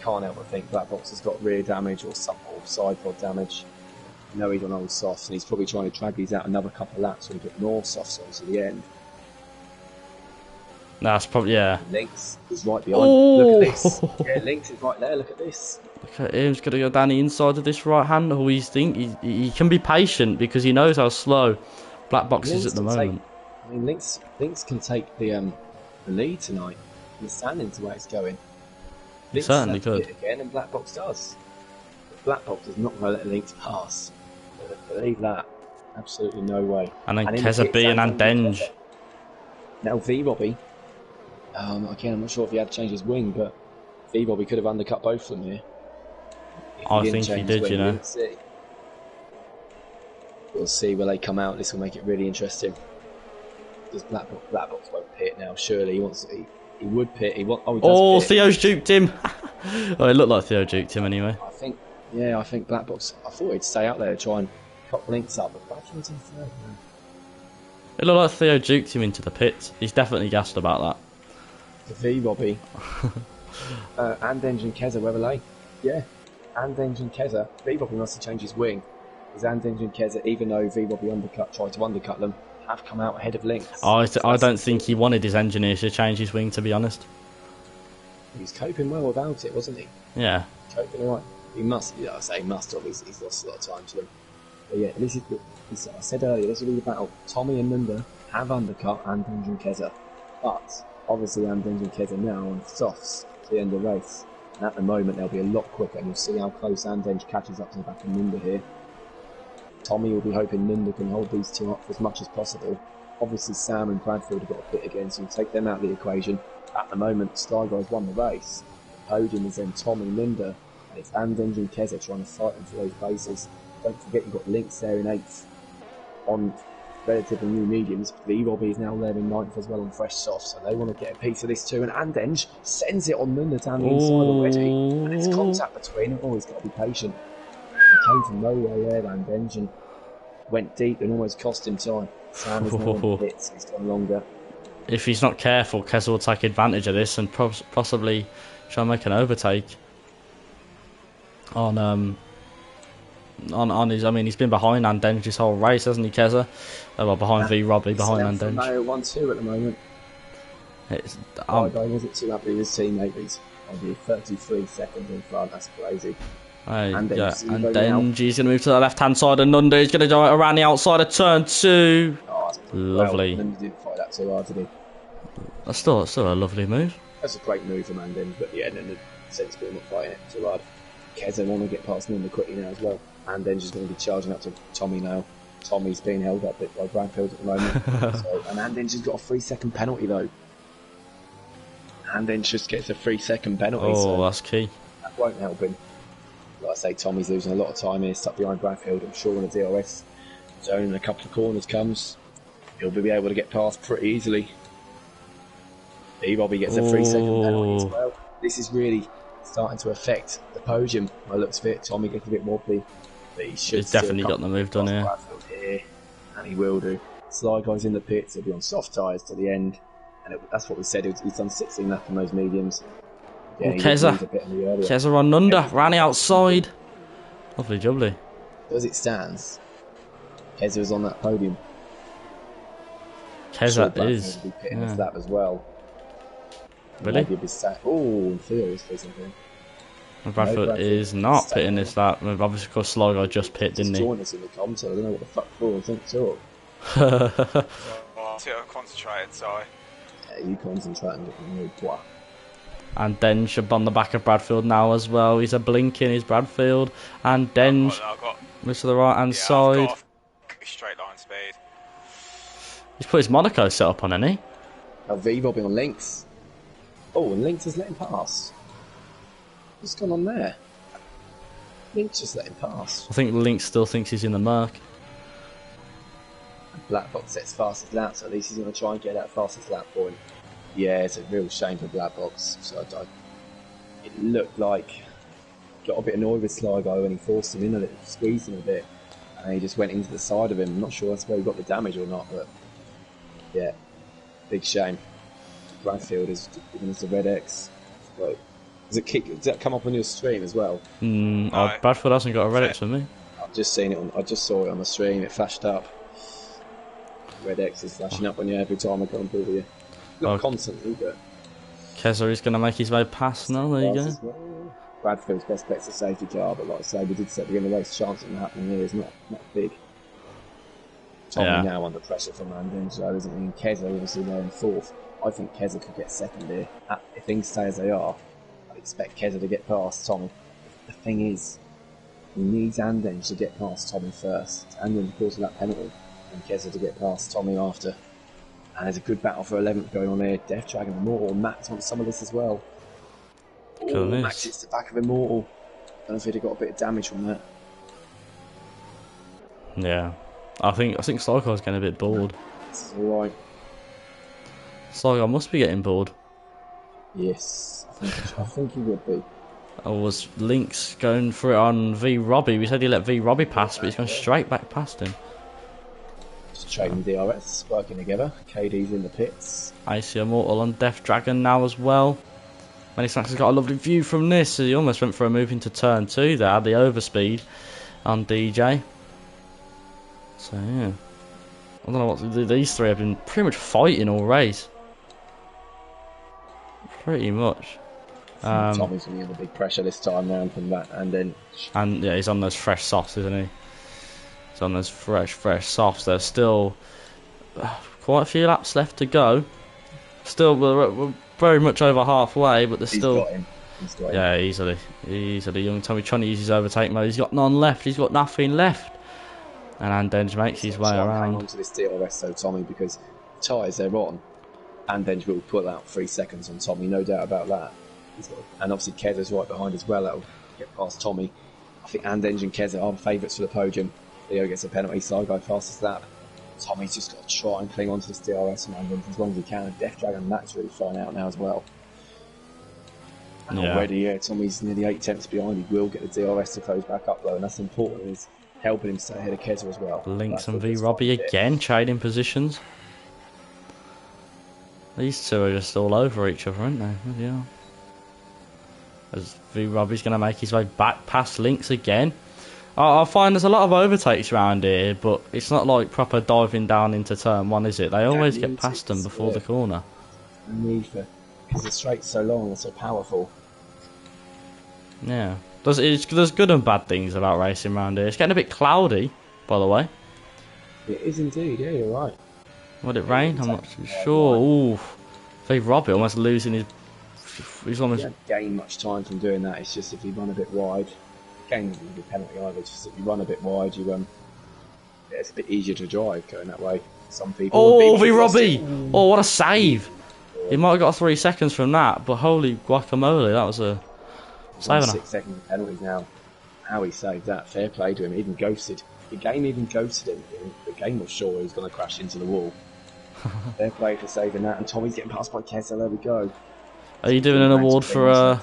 Can't help but think Black Box has got rear damage or some or side pod damage. I know he's on old softs and he's probably trying to drag these out another couple of laps so he get more softs on to the end. That's probably, yeah. Lynx is right behind. Oh! Look at this. Yeah, Lynx is right there. Look at this. Look at him, he's going to go down the inside of this right hand. Or he can be patient because he knows how slow Black Box is at the moment. I mean, Lynx can take the lead tonight. The standings the way it's going. He certainly could. Again, and Black Box does. But Black Box is not going to let Lynx pass. Believe that. Absolutely no way. And then Keza B and Andenge. Now V Robbie. Again, I'm not sure if he had to change his wing, but V Robbie could have undercut both of them here. I think he did, you know. We'll see where they come out. This will make it really interesting. Does Black Box won't pit now? Surely he wants. He would pit. He does pit. Theo's juked him. It looked like Theo juked him anyway. I think Black Box. I thought he'd stay out there and try and cut Lynx up, but Bradfield's in third now. It looked like Theo juked him into the pits. He's definitely gassed about that. The V Robbie. Andenge and Keza, where are they? Yeah. Andenge and Keza. V Robbie must have changed his wing. Because Andenge and Keza, even though V Robbie tried to undercut them, have come out ahead of Lynx. I don't think he wanted his engineers to change his wing, to be honest. He was coping well without it, wasn't he? Yeah. Coping alright. He must, I say must have, he's lost a lot of time to them. But yeah, I said earlier, this will be the battle. Tommy and Nunda have undercut Andenge and Keza. But, obviously Andenge and Keza now on softs to the end of the race. And at the moment they'll be a lot quicker, and you'll see how close Andenge catches up to the back of Nunda here. Tommy will be hoping Nunda can hold these two up as much as possible. Obviously Sam and Bradfield have got a bit again, so you take them out of the equation. At the moment, Sky Guy's won the race. The podium is then Tommy and Nunda, and it's Andenge and Keza trying to fight them for those places. Don't forget you've got Lynx there in 8th on relatively new mediums. V Robbie is now there in 9th as well on fresh soft, so they want to get a piece of this too. And Andenge sends it on Nunda down the inside already, and it's contact between them. Oh, he's got to be patient. He came from nowhere there, Andenge, and went deep and almost cost him time. Sam is now on the hits, he's gone longer. If he's not careful, Keza will take advantage of this and possibly try and make an overtake on his. I mean, he's been behind Andenge this whole race, hasn't he, Keza? Well, behind V Robbie, behind Andenge. Mario 1-2 at the moment. Wasn't too happy with his teammate. He's only 33 seconds in front. That's crazy. Andenge, he's going to move to the left hand side, and Nunda is going to go around the outside of turn 2. Oh, lovely. Nunda didn't fight that too hard, did he? That's still a lovely move. That's a great move from Andenge, but yeah, Nunda sensible not fighting it too hard. Keza want to get past Nunda quickly now as well. Andenge is going to be charging up to Tommy now. Tommy's being held up by Bradfield at the moment. And Andenge has got a 3-second penalty though. Andenge just gets a 3-second penalty. Oh, so that's key. That won't help him. Like I say, Tommy's losing a lot of time here, stuck behind Bradfield. I'm sure when the DRS zone in a couple of corners comes, he'll be able to get past pretty easily. V Robbie gets a 3-second penalty as well. This is really starting to affect the podium. By the looks of it, Tommy gets a bit wobbly, but he's definitely got the move done here. Here, and he will do. Sly Guy's in the pits. He'll be on soft tyres to the end, and that's what we said. He's done 16 laps on those mediums. Yeah, Keza on Nunda, ran outside. Lovely jubbly. As it stands, Keza is on that podium. Keza is. Will be pitting this lap as well. Really? Oh, Theo is facing him. Bradford is not pitting this lap. Obviously, because Sly Guy just pit, didn't he? Join us in the comments. I don't know what the fuck for. I think so. Concentrated, sorry. Yeah, you concentrate and get the bois. And Denge on the back of Bradfield now as well. He's a blinking, he's Bradfield. And Denge moves to the right hand side. Straight line speed. He's put his Monaco set up on, hasn't he? Now V Robbing on Lynx. Oh, and Lynx has let him pass. What's gone on there? Lynx just let him pass. I think Lynx still thinks he's in the Merc. Black Box sets fastest lap, so at least he's going to try and get that fastest lap for him. Yeah, it's a real shame for Black Box. So it looked like got a bit annoyed with Sly Guy when he forced him in a little, squeezed him a bit, and he just went into the side of him. I'm not sure that's where he got the damage or not, but yeah, big shame. Bradfield is giving us the red X. Right. Does that come up on your stream as well? Bradford hasn't got a red X for me. I've just seen it I just saw it on the stream. It flashed up. Red X is flashing up on you every time I come through with you. Not constantly, but... Keza is going to make his way past now. There you go. Well. Bradfield's best bet's a safety car, but like I say, we did say at the beginning of the race, chance of it happening here is not big. Tommy now under pressure from Landon, so isn't he? And Keza obviously there in fourth. I think Keza could get second here. If things stay as they are, I'd expect Keza to get past Tommy. The thing is, he needs Anden to get past Tommy first. Anden of course with that penalty, and Keza to get past Tommy after. And there's a good battle for 11th going on here. Death Dragon Immortal, Max wants some of this as well. Max hits the back of Immortal. Don't know if he'd have got a bit of damage from that. Yeah. I think Slycar's getting a bit bored. This is alright. Slycar must be getting bored. Yes, I think he would be. Or was Lynx going for it on V Robbie? We said he let V Robbie pass, but he's going straight back past him. Just trading DRS, working together. KD's in the pits. Icy Immortal on Death Dragon now as well. Many Snacks has got a lovely view from this. He almost went for a move into turn 2 there, the overspeed on DJ. So yeah, I don't know what these three have been pretty much fighting all race. Pretty much. Tommy's going to get the big pressure this time round from that, and yeah, he's on those fresh softs, isn't he? He's on those fresh softs. There's still quite a few laps left to go. Still, we're very much over halfway, but there's still. Got him. He's got him. Yeah, easily. Young Tommy trying to use his overtake mode. He's got none left. He's got nothing left. And Andenge makes his way around. Hang on to this DRS though, Tommy, because the tyres they're on, Andenge will pull out 3 seconds on Tommy, no doubt about that. And obviously Keza's right behind as well. That'll get past Tommy. I think Andenge and Keza are the favourites for the podium. Leo gets a penalty, so I go fastest lap. Tommy's just got to try and cling on to this DRS and Andenge as long as he can. Death Dragon Max really flying out now as well. And already, Tommy's nearly 8 tenths behind. He will get the DRS to close back up though, and that's important. Is helping him stay ahead of Keza as well. Lynx and V Robbie again trading positions. These two are just all over each other, aren't they? Yeah. As V Robbie's going to make his way back past Lynx again. I find there's a lot of overtakes around here, but it's not like proper diving down into turn 1, is it? They always get past them before the corner. Because the straight's so long and so powerful. Yeah. There's good and bad things about racing around here. It's getting a bit cloudy, by the way. It is indeed, yeah, you're right. Would it rain? I'm not too sure. Ooh. V Robbie almost losing his... He's almost... He don't gain much time from doing that. It's just if you run a bit wide. Gain would be a penalty either. Just if you run a bit wide, it's a bit easier to drive going that way. Some people... Oh, V Robbie! Oh, what a save! He might have got 3 seconds from that, but holy guacamole, that was a... 6 seconds of penalties now. How he saved that. Fair play to him. Even ghosted. The game even ghosted him. The game was sure he was going to crash into the wall. Fair play for saving that. And Tommy's getting passed by Keza. There we go. Are you doing an award for...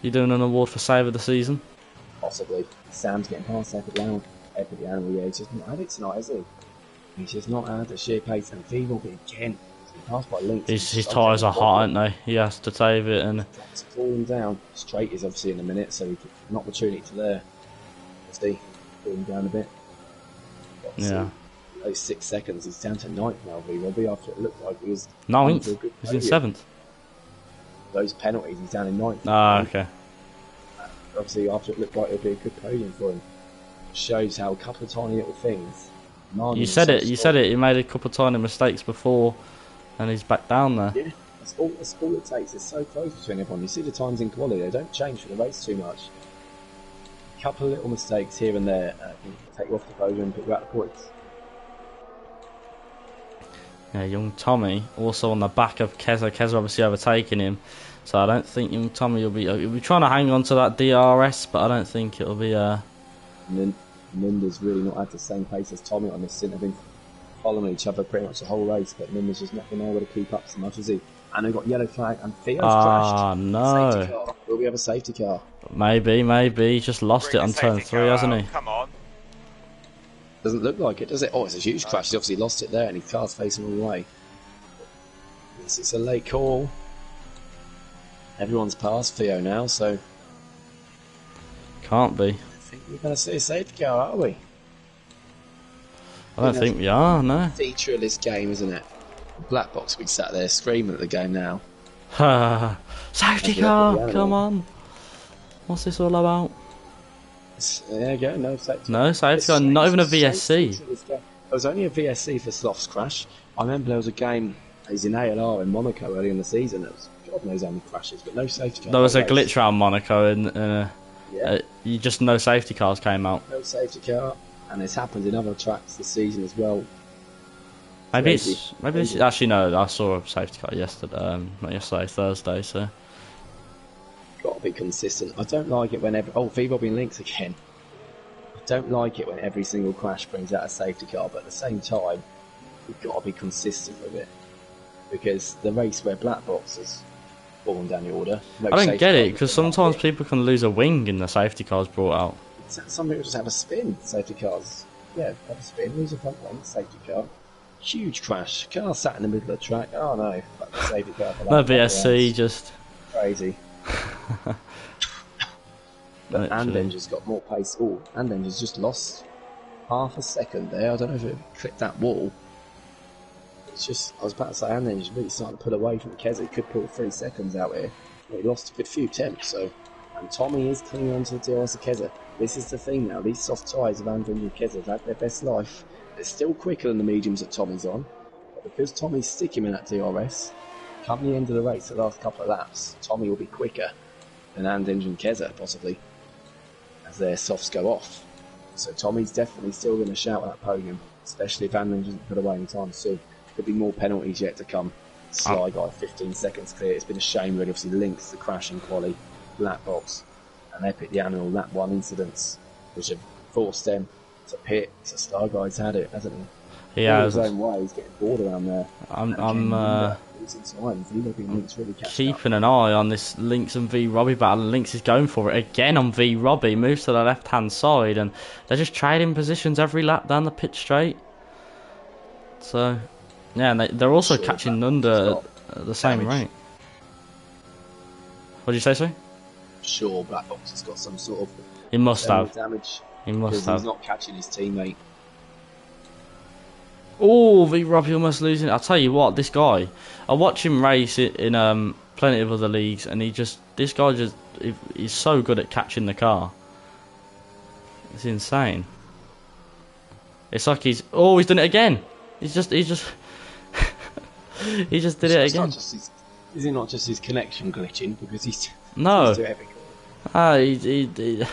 You doing an award for save of the season? Possibly. Sam's getting past Epic Loud. Epic the Animal, yeah. He's just not had it tonight, is he? He's just not had the sheer pace. And V will be again. Passed by Lynx. His tyres are hot, aren't they? He has to save it and... It's falling down. Straight is obviously in a minute, so an opportunity to there. Steve, falling down a bit. Yeah. Those 6 seconds, he's down to 9th now, V Robbie, after it looked like he was... 9th? He's in 7th. Those penalties, he's down in 9th. Ah, okay. Obviously, after it looked like it would be a good podium for him. Shows how a couple of tiny little things... You said it, he made a couple of tiny mistakes before, and he's back down there. Yeah, that's all it takes. It's so close between everyone. You see the times in quality, they don't change for the race too much. A couple of little mistakes here and there can take you off the podium and put you out the points. Yeah, young Tommy also on the back of Keza. Keza obviously overtaking him, so I don't think young Tommy he'll be trying to hang on to that DRS, but I don't think it'll be And then Ninda's really not had the same pace as Tommy on this. They've been following each other pretty much the whole race, but Ninda's just not been able to keep up so much as he. And they've got yellow flag, and Theo's crashed. Ah, no. Will we have a safety car? Maybe. He's just lost it on turn 3, hasn't he? Come on. Doesn't look like it, does it? Oh, it's a huge crash. He obviously lost it there, and his car's facing all the way. It's a late call. Everyone's past Theo now, so... Can't be. I think we're going to see a safety car, are we? I don't think we are, no. Feature of this game, isn't it? Black Box will be sat there screaming at the game now. Safety That's car, the animal. come on. What's this all about? There you go, no safety. No safety car, not even a VSC. There was only a VSC for Sloth's crash. I remember there was a game, it was in ALR in Monaco early in the season. There was God knows how many crashes, but no safety car. There was a race. glitch around Monaco and Yeah. you just no safety cars came out. No safety car, and it's happened in other tracks this season as well. Maybe Crazy. it's actually no. I saw a safety car yesterday, not yesterday, Thursday. So Got to be consistent. I don't like it whenever. Oh, V-Bobbing Links again. I don't like it when every single crash brings out a safety car, but at the same time, you've got to be consistent with it. Because the race where Black Box has fallen down the order. No I don't safety get car it was because brought out. sometimes people can lose a wing and the safety car's brought out. Some people just have a spin, safety cars. Yeah, have a spin, lose a front wing, safety car. Huge crash. Car sat in the middle of the track. Oh no, fuck the safety car. For that. No VSC, just Crazy. But Literally. Andenger's got more pace. Oh, Andenger's just lost half a second there. I don't know if it clipped that wall. It's just, I was about to say Andenger's really starting to pull away from Keza. He could pull 3 seconds out here. But he lost a good few temps, so. And Tommy is clinging on to the DRS of Keza. This is the thing now. These soft tyres of Andenger and Keza have had their best life. They're still quicker than the mediums that Tommy's on. But because Tommy's sticking in that DRS, come the end of the race, the last couple of laps, Tommy will be quicker than Andenger and Keza, possibly, as their softs go off. So Tommy's definitely still going to shout at that podium, especially if Andenger doesn't put away any time soon. Could be more penalties yet to come. Sly Guy, 15 seconds clear. It's been a shame, really. Obviously, Links, the crash in quali, Black Box, and Epic the Animal, lap 1 incidents, which have forced them to pit. So Sly Guy's had it, hasn't he? yeah. In his own way, he's getting bored around there. I'm losing time. V-Bobbing Links really catching up. keeping an eye on this Lynx and V Robbie battle. Lynx is going for it again on V Robbie. Moves to the left hand side and they're just trading positions every lap down the pit straight. So yeah, and they're also Sure, catching that- Nunda stop. at the same Damage. rate. What did you say, sorry? Sure, Black Box has got some sort of He must thermal have. damage He must because have. he's not catching his teammate. Oh, V Robbie almost losing. I'll tell you what, this guy. I watch him race in plenty of other leagues, and this guy he's so good at catching the car. It's insane. It's like he's done it again. He's just he just did it It's again. not just is it not just his connection glitching because he's No, he's too heavy. he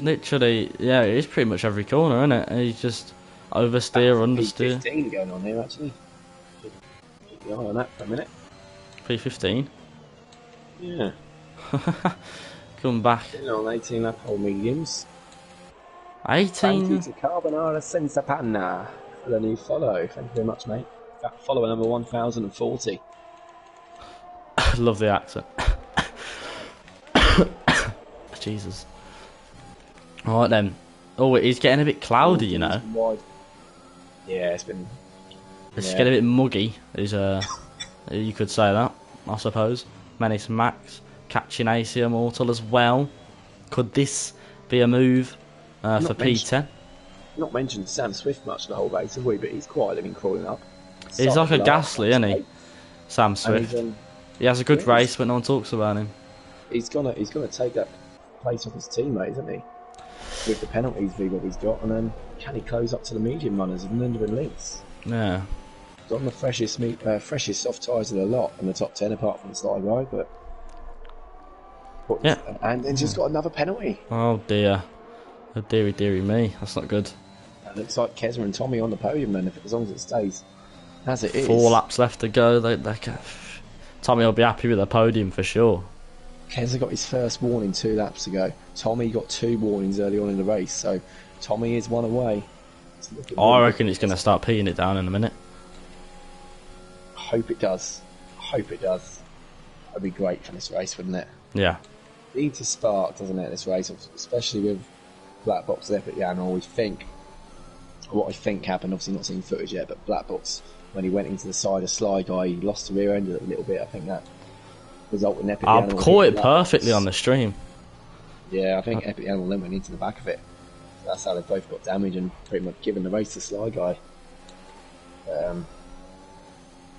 literally, yeah, it's pretty much every corner, isn't it? He's just oversteer, understeer. P15 going on here actually. Keep your eye on that for a minute. P15. Yeah, Come back. sitting on 18 lap hole mediums. Thank you 18. to Carbonara Senza Panna for the new follow. Thank you very much, mate. That follower number 1040. Love the accent. Jesus. Alright then. Oh, it's getting a bit cloudy, you know. Wide. Yeah, it's been. It's Yeah. getting a bit muggy. You could say that, I suppose. Menace Max catching AC Immortal as well. Could this be a move for Not P10? Not mentioned Sam Swift much the whole race, have we? But he's quietly been crawling up. He's like a Started Gasly, last, isn't he? Sam and Swift. he's, He has a good yeah, race, but no one talks about him. he's gonna take that place off his teammate, isn't he? With the penalties V-Bobby's got, and then can he close up to the medium runners of Nunda and Links? Yeah. He's on the freshest soft tyres of the lot in the top 10 apart from the Sly Guy, but Yeah. and then just got another penalty. Oh dear. Oh dearie dearie me. That's not good. It looks like Keza and Tommy on the podium then, as long as it stays as it is. 4 laps left to go. Tommy will be happy with the podium for sure. Keza got his first warning 2 laps ago. Tommy got 2 warnings early on in the race, so Tommy is 1 away. It's looking I really reckon it's going to start peeing it down in a minute. good. Hope it does. Hope it does. That'd be great for this race, wouldn't it? Yeah. Need to spark, doesn't it, this race, especially with Black Box and Epic Yano. What I think happened, obviously not seeing footage yet, but Black Box, when he went into the side of Sly Guy, he lost the rear end a little bit. I think that resulted in Epic I Yano caught hitting it Black perfectly Box. on the stream. Yeah, I think Epic Animal then went into the back of it. So that's how they both got damage and pretty much given the race to Sly Guy.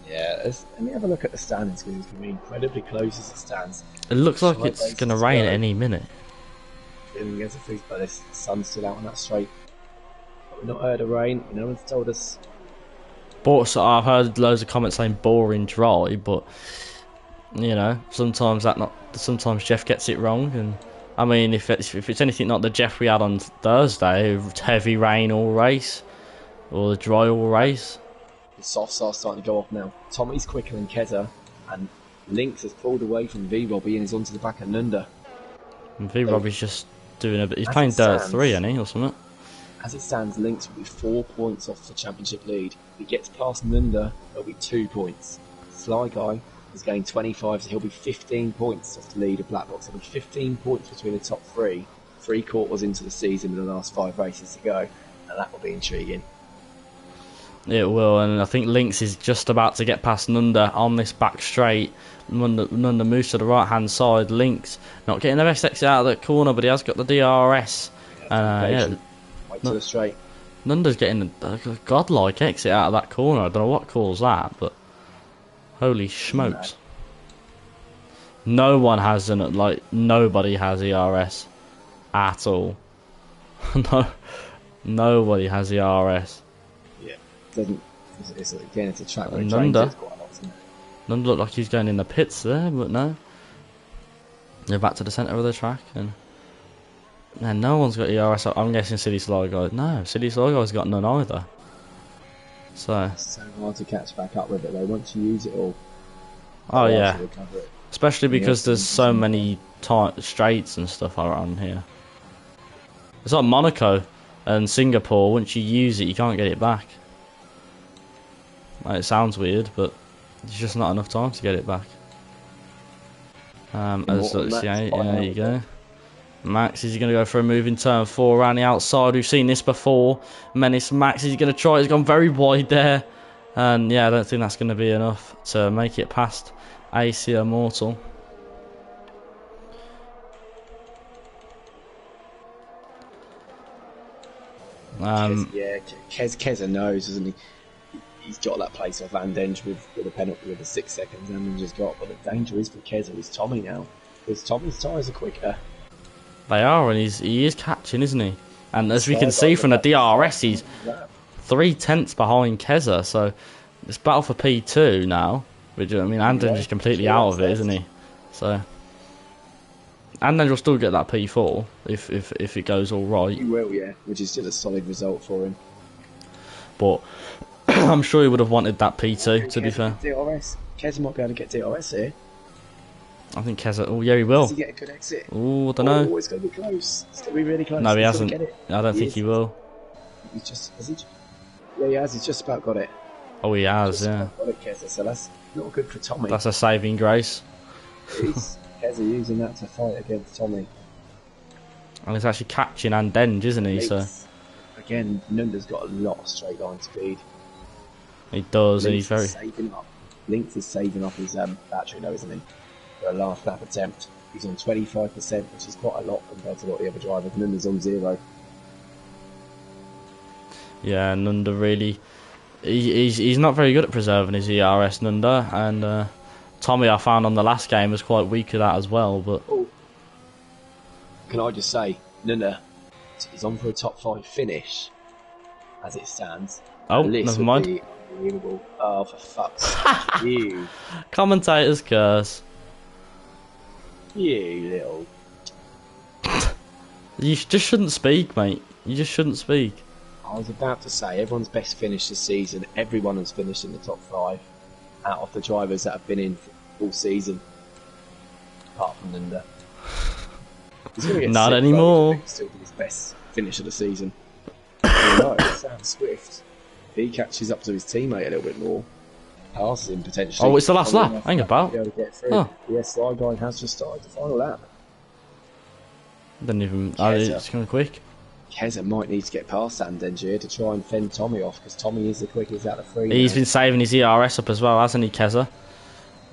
Yeah, let me have a look at the standings because it's going to be incredibly close as it stands. It looks like Shite it's going to races rain go. any minute. Feeling against the freeze, but the sun's still out on that straight. But we've not heard of rain. No one's told us. But so I've heard loads of comments saying boring dry, but you know, sometimes Jeff gets it wrong, and I mean, if it's anything like the Jeff we had on Thursday, heavy rain all race, or the dry all race. The softs are starting to go off now. Tommy's quicker than Keza, and Lynx has pulled away from V Robbie and is onto the back of Nunda. And V Robbie's just doing a bit. He's As playing it Dirt stands- 3, isn't he, or something? As it stands, Lynx will be 4 points off the championship lead. If he gets past Nunda, it'll be 2 points. Sly Guy is going 25, so he'll be 15 points off the lead of Black Box. There'll be 15 points between the top 3, 3/4 into the season with the last 5 races to go, and that will be intriguing. It will, and I think Lynx is just about to get past Nunda on this back straight. Nunda moves to the right hand side. Lynx not getting the best exit out of that corner, but he has got the DRS. Yeah, Wait to the straight. Nunda's getting a godlike exit out of that corner. I don't know what caused that, but holy smokes. No one has nobody has ERS at all. No, nobody has ERS. Yeah, doesn't. Again, it's a track where it Nunda. changes quite a lot, isn't it? None look like he's going in the pits there, but no. They're back to the centre of the track, and no one's got ERS. I'm guessing City Sly Guy. No, City Sly Guy's got none either. So, It's so hard to catch back up with it though. Once you use it all, oh hard yeah, to recover it. especially because Yeah. there's so many straights and stuff around here. It's like Monaco and Singapore. Once you use it, you can't get it back. Like, it sounds weird, but there's just not enough time to get it back. There you go. Max is going to go for a move in turn 4 around the outside. We've seen this before. Menace Max is going to try. He's gone very wide there. And yeah, I don't think that's going to be enough to make it past AC Immortal. Keza knows, doesn't he? He's got that place off Van Denge with a penalty with the 6 seconds and then just got. But the danger is for Keza is Tommy now, because Tommy's tyres are quicker. They are, and he is catching, isn't he? And as we can see from the DRS, he's 3/10 behind Keza, so it's battle for P2 now. Which, I mean, Anden is completely out of it, isn't he? So Anden will still get that P4 if it goes all right. He will, yeah, which is still a solid result for him. But I'm sure he would have wanted that P2, to be fair. DRS. Keza might be able to get DRS here. I think Keza. Oh, yeah, he will. Does he get a good exit? Oh, I don't know. Oh, it's going to be close. It's going to be really close. No, he He's hasn't. gonna get it. I don't think he will. He's just. Has he? Yeah, he has. He's just about got it. Oh, he has, Just yeah. about got it, Keza. So that's not good for Tommy. That's a saving grace. He's Keza using that to fight against Tommy. And he's actually catching Anden, isn't he? So Lynx. Again, Nunda's got a lot of straight line speed. he does, and Lynx he's very. is saving up. Lynx is saving up his battery now, isn't he? For a last lap attempt. He's on 25%, which is quite a lot compared to what the other drivers. Nunda's on 0. Yeah, Nunda really. He's not very good at preserving his ERS, Nunda, and Tommy I found on the last game was quite weak at that as well. But Oh. Can I just say, Nunda is on for a top 5 finish as it stands. oh, The list never would mind. be unbelievable. Oh, for fuck's sake. You Commentators curse. little. You just shouldn't speak, mate. You just shouldn't speak. I was about to say, everyone's best finish this season, everyone has finished in the top 5 out of the drivers that have been in all season. Apart from Nunda. He's gonna get Not sick, anymore. but still be his best finish of the season. No, Sam Swift, if he catches up to his teammate a little bit more, passes him potentially. Oh, it's the last lap. Hang about. Be able to get through. Oh. Yes, Sly Guy has just started the final lap. Didn't even. Keza. It's going quick. Keza might need to get past Andengier to try and fend Tommy off, because Tommy is the quickest out of 3. He's now. been saving his ERS up as well, hasn't he, Keza?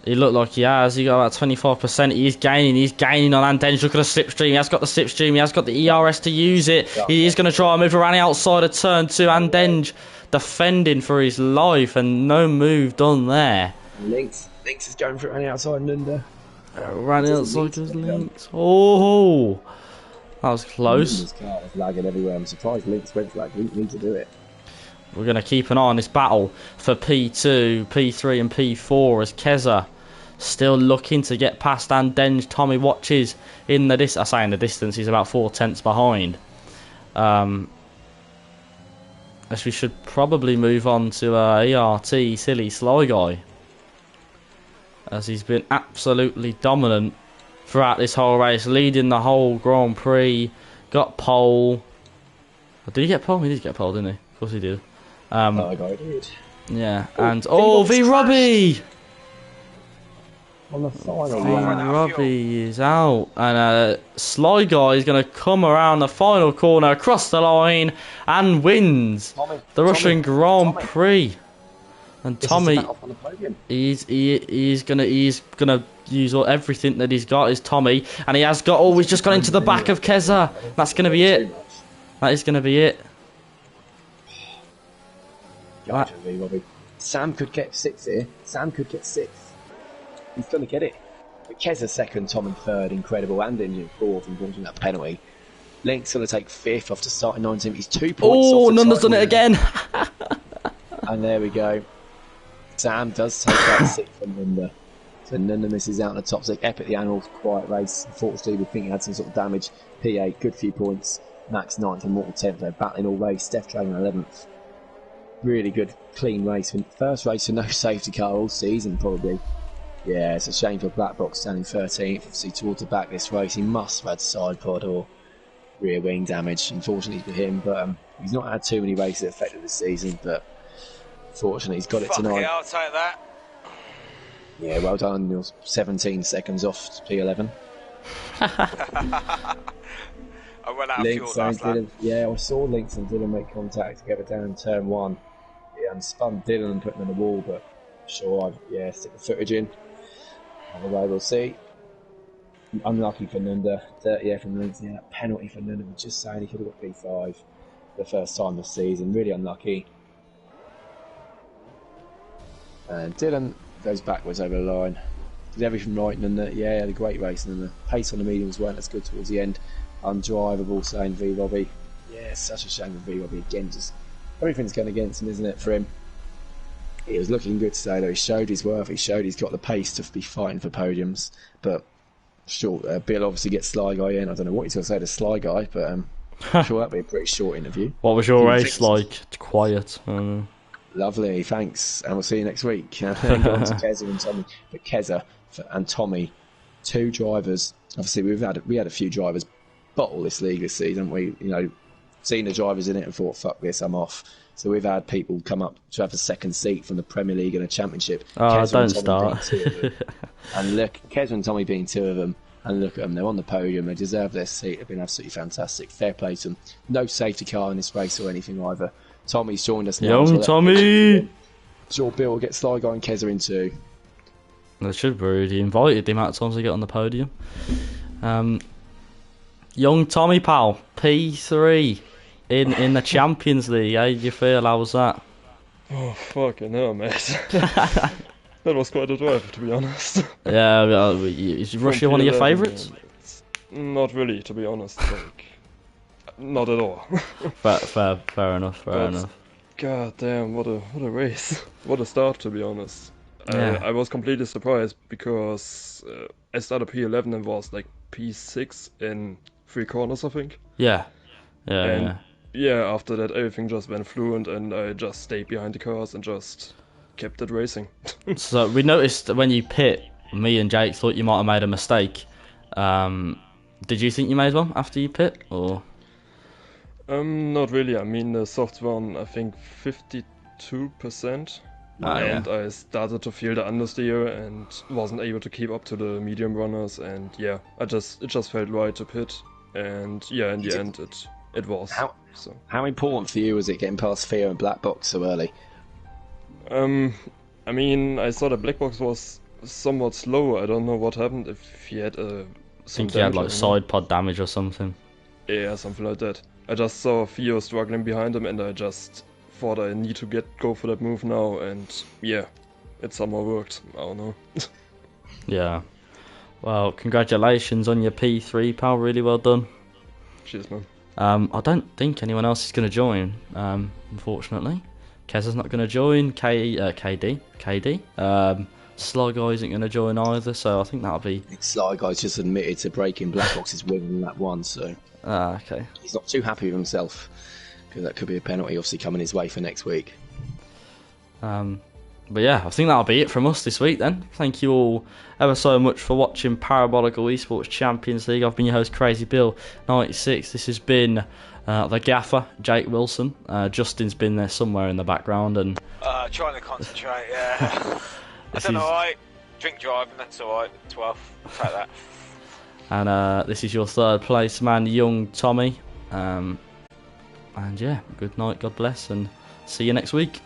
He looked like he has. He got about 25%. He's gaining on Andenge. Look at the slipstream. He has got the slipstream. He has got the ERS to use it. He is going to try and move around the outside of turn 2. Andenge defending for his life, and no move done there. Lynx is going for it on the outside, Nunda. Ran outside was Lynx. Oh, that was close. This car was lagging everywhere. I'm surprised Lynx went for that. He didn't need to do it. We're going to keep an eye on this battle for P2, P3 and P4 as Keza still looking to get past Andenge. Tommy watches in the distance. I say in the distance, he's about 4 tenths behind. As we should probably move on to ERT Silly Sly Guy, as he's been absolutely dominant throughout this whole race, leading the whole Grand Prix. Got pole. Did he get pole? He did get pole, didn't he? Of course he did. I did. Yeah, and V Robbie! On the final V lap. Robbie is out, and Sly Guy is going to come around the final corner, across the line, and wins the Russian Grand Prix. And Tommy, he's gonna use everything that he's got. Is Tommy, and he has got. Oh, he's just gone into the back of Keza. That's gonna be it. That is gonna be it. Sam could get 6 here. Sam could get 6. He's going to get it. But Keza second, Tommy third, incredible, and then fourth, unfortunately that penalty. Link's going to take 5th after starting 19th. He's 2 points off the Nunda's done it again. And there we go. Sam does take that 6th from Nunda. So Nunda misses out on the top 6. Epic the Animals, quiet race. Unfortunately, we think he had some sort of damage. P8, good few points. Max 9th and Mortal 10th. They're battling all race. Steph Dragon 11th. Really good, clean race. First race for no safety car all season, probably. Yeah, it's a shame for Black Box standing 13th. Obviously, towards the back this race, he must have had side pod or rear wing damage, unfortunately for him. But he's not had too many races affected this season. But fortunately, he's got it tonight. Yeah, I'll take that. Yeah, well done. You're 17 seconds off to P11. I went out of fuel last lap. Yeah, I saw Lynx and Dylan make contact together down turn 1. Yeah, and spun Dylan and put him on the wall, but sure, I'd stick the footage in. Either way, we'll see. Unlucky for Nunda. 30th from Lynx. Yeah, that penalty for Nunda. We're just saying he could have got P5 for the first time this season. Really unlucky. And Dylan goes backwards over the line. Did everything right, Nunda. Yeah, had a great race, and the pace on the mediums weren't as good towards the end. Undrivable, saying V Robbie. Yeah, such a shame for V Robbie again. Just everything's going against him, isn't it, for him? He was looking good today, though. He showed his worth. He showed he's got the pace to be fighting for podiums. But sure, Bill obviously gets Sly Guy in. I don't know what he's going to say to Sly Guy, but I'm sure that'll be a pretty short interview. What was your race like? Quiet. Lovely, thanks, and we'll see you next week. Going on to Keza and Tommy. But Keza and Tommy, 2 drivers. Obviously, we had a few drivers bottle this league this season, haven't we? You know, seen the drivers in it and thought, fuck this, I'm off. So we've had people come up to have a second seat from the Premier League and a Championship. Oh, don't start. And look, Keza and Tommy being 2 of them, and look at them, they're on the podium, they deserve their seat, they've been absolutely fantastic. Fair play to them. No safety car in this race or anything either. Tommy's joined us now. Young Tommy! Sure, Bill will get Sly Guy and Keza in too. They should be. He invited the amount of times they get on the podium. Young Tommy, pal, P3 in the Champions League. How did you feel? How was that? Oh, fucking hell, mate. That was quite a drive, to be honest. Yeah, is Russia one of your favourites? Not really, to be honest. Like, not at all. fair enough. God damn, what a race. What a start, to be honest. Yeah. I was completely surprised because I started P11 and was like P6 in 3 corners, I think. Yeah. Yeah, after that everything just went fluent and I just stayed behind the cars and just kept it racing. So we noticed that when you pit, me and Jake thought you might have made a mistake. Did you think you made one after you pit, or? Not really. I mean, the soft one, I think 52%. And I started to feel the understeer and wasn't able to keep up to the medium runners, and yeah, it just felt right to pit, and yeah, in the end it was. How important for you was it getting past Theo and Black Box so early? I mean, I saw the Black Box was somewhat slow. I don't know what happened, if he had I some think he had damage, like I don't know. side pod damage or something. Yeah, something like that. I just saw Theo struggling behind him, and I just thought I need to go for that move now, and yeah, it somehow worked. I don't know. Yeah. Well, congratulations on your P3, pal. Really well done. Cheers, man. I don't think anyone else is going to join, unfortunately. Kez is not going to join. KD. Sly Guy isn't going to join either, so I think that'll be... Sly Guy's just admitted to breaking Black Box's win in that one, so okay. he's not too happy with himself, because that could be a penalty obviously coming his way for next week. But yeah, I think that'll be it from us this week then. Thank you all ever so much for watching Parabolical Esports Champions League. I've been your host, Crazy Bill 96. This has been the gaffer, Jake Wilson. Justin's been there somewhere in the background, and Trying to concentrate, yeah. It's alright. Drink driving, that's alright. 12. Take that. And this is your third place man, Young Tommy. And yeah, good night, God bless, and see you next week.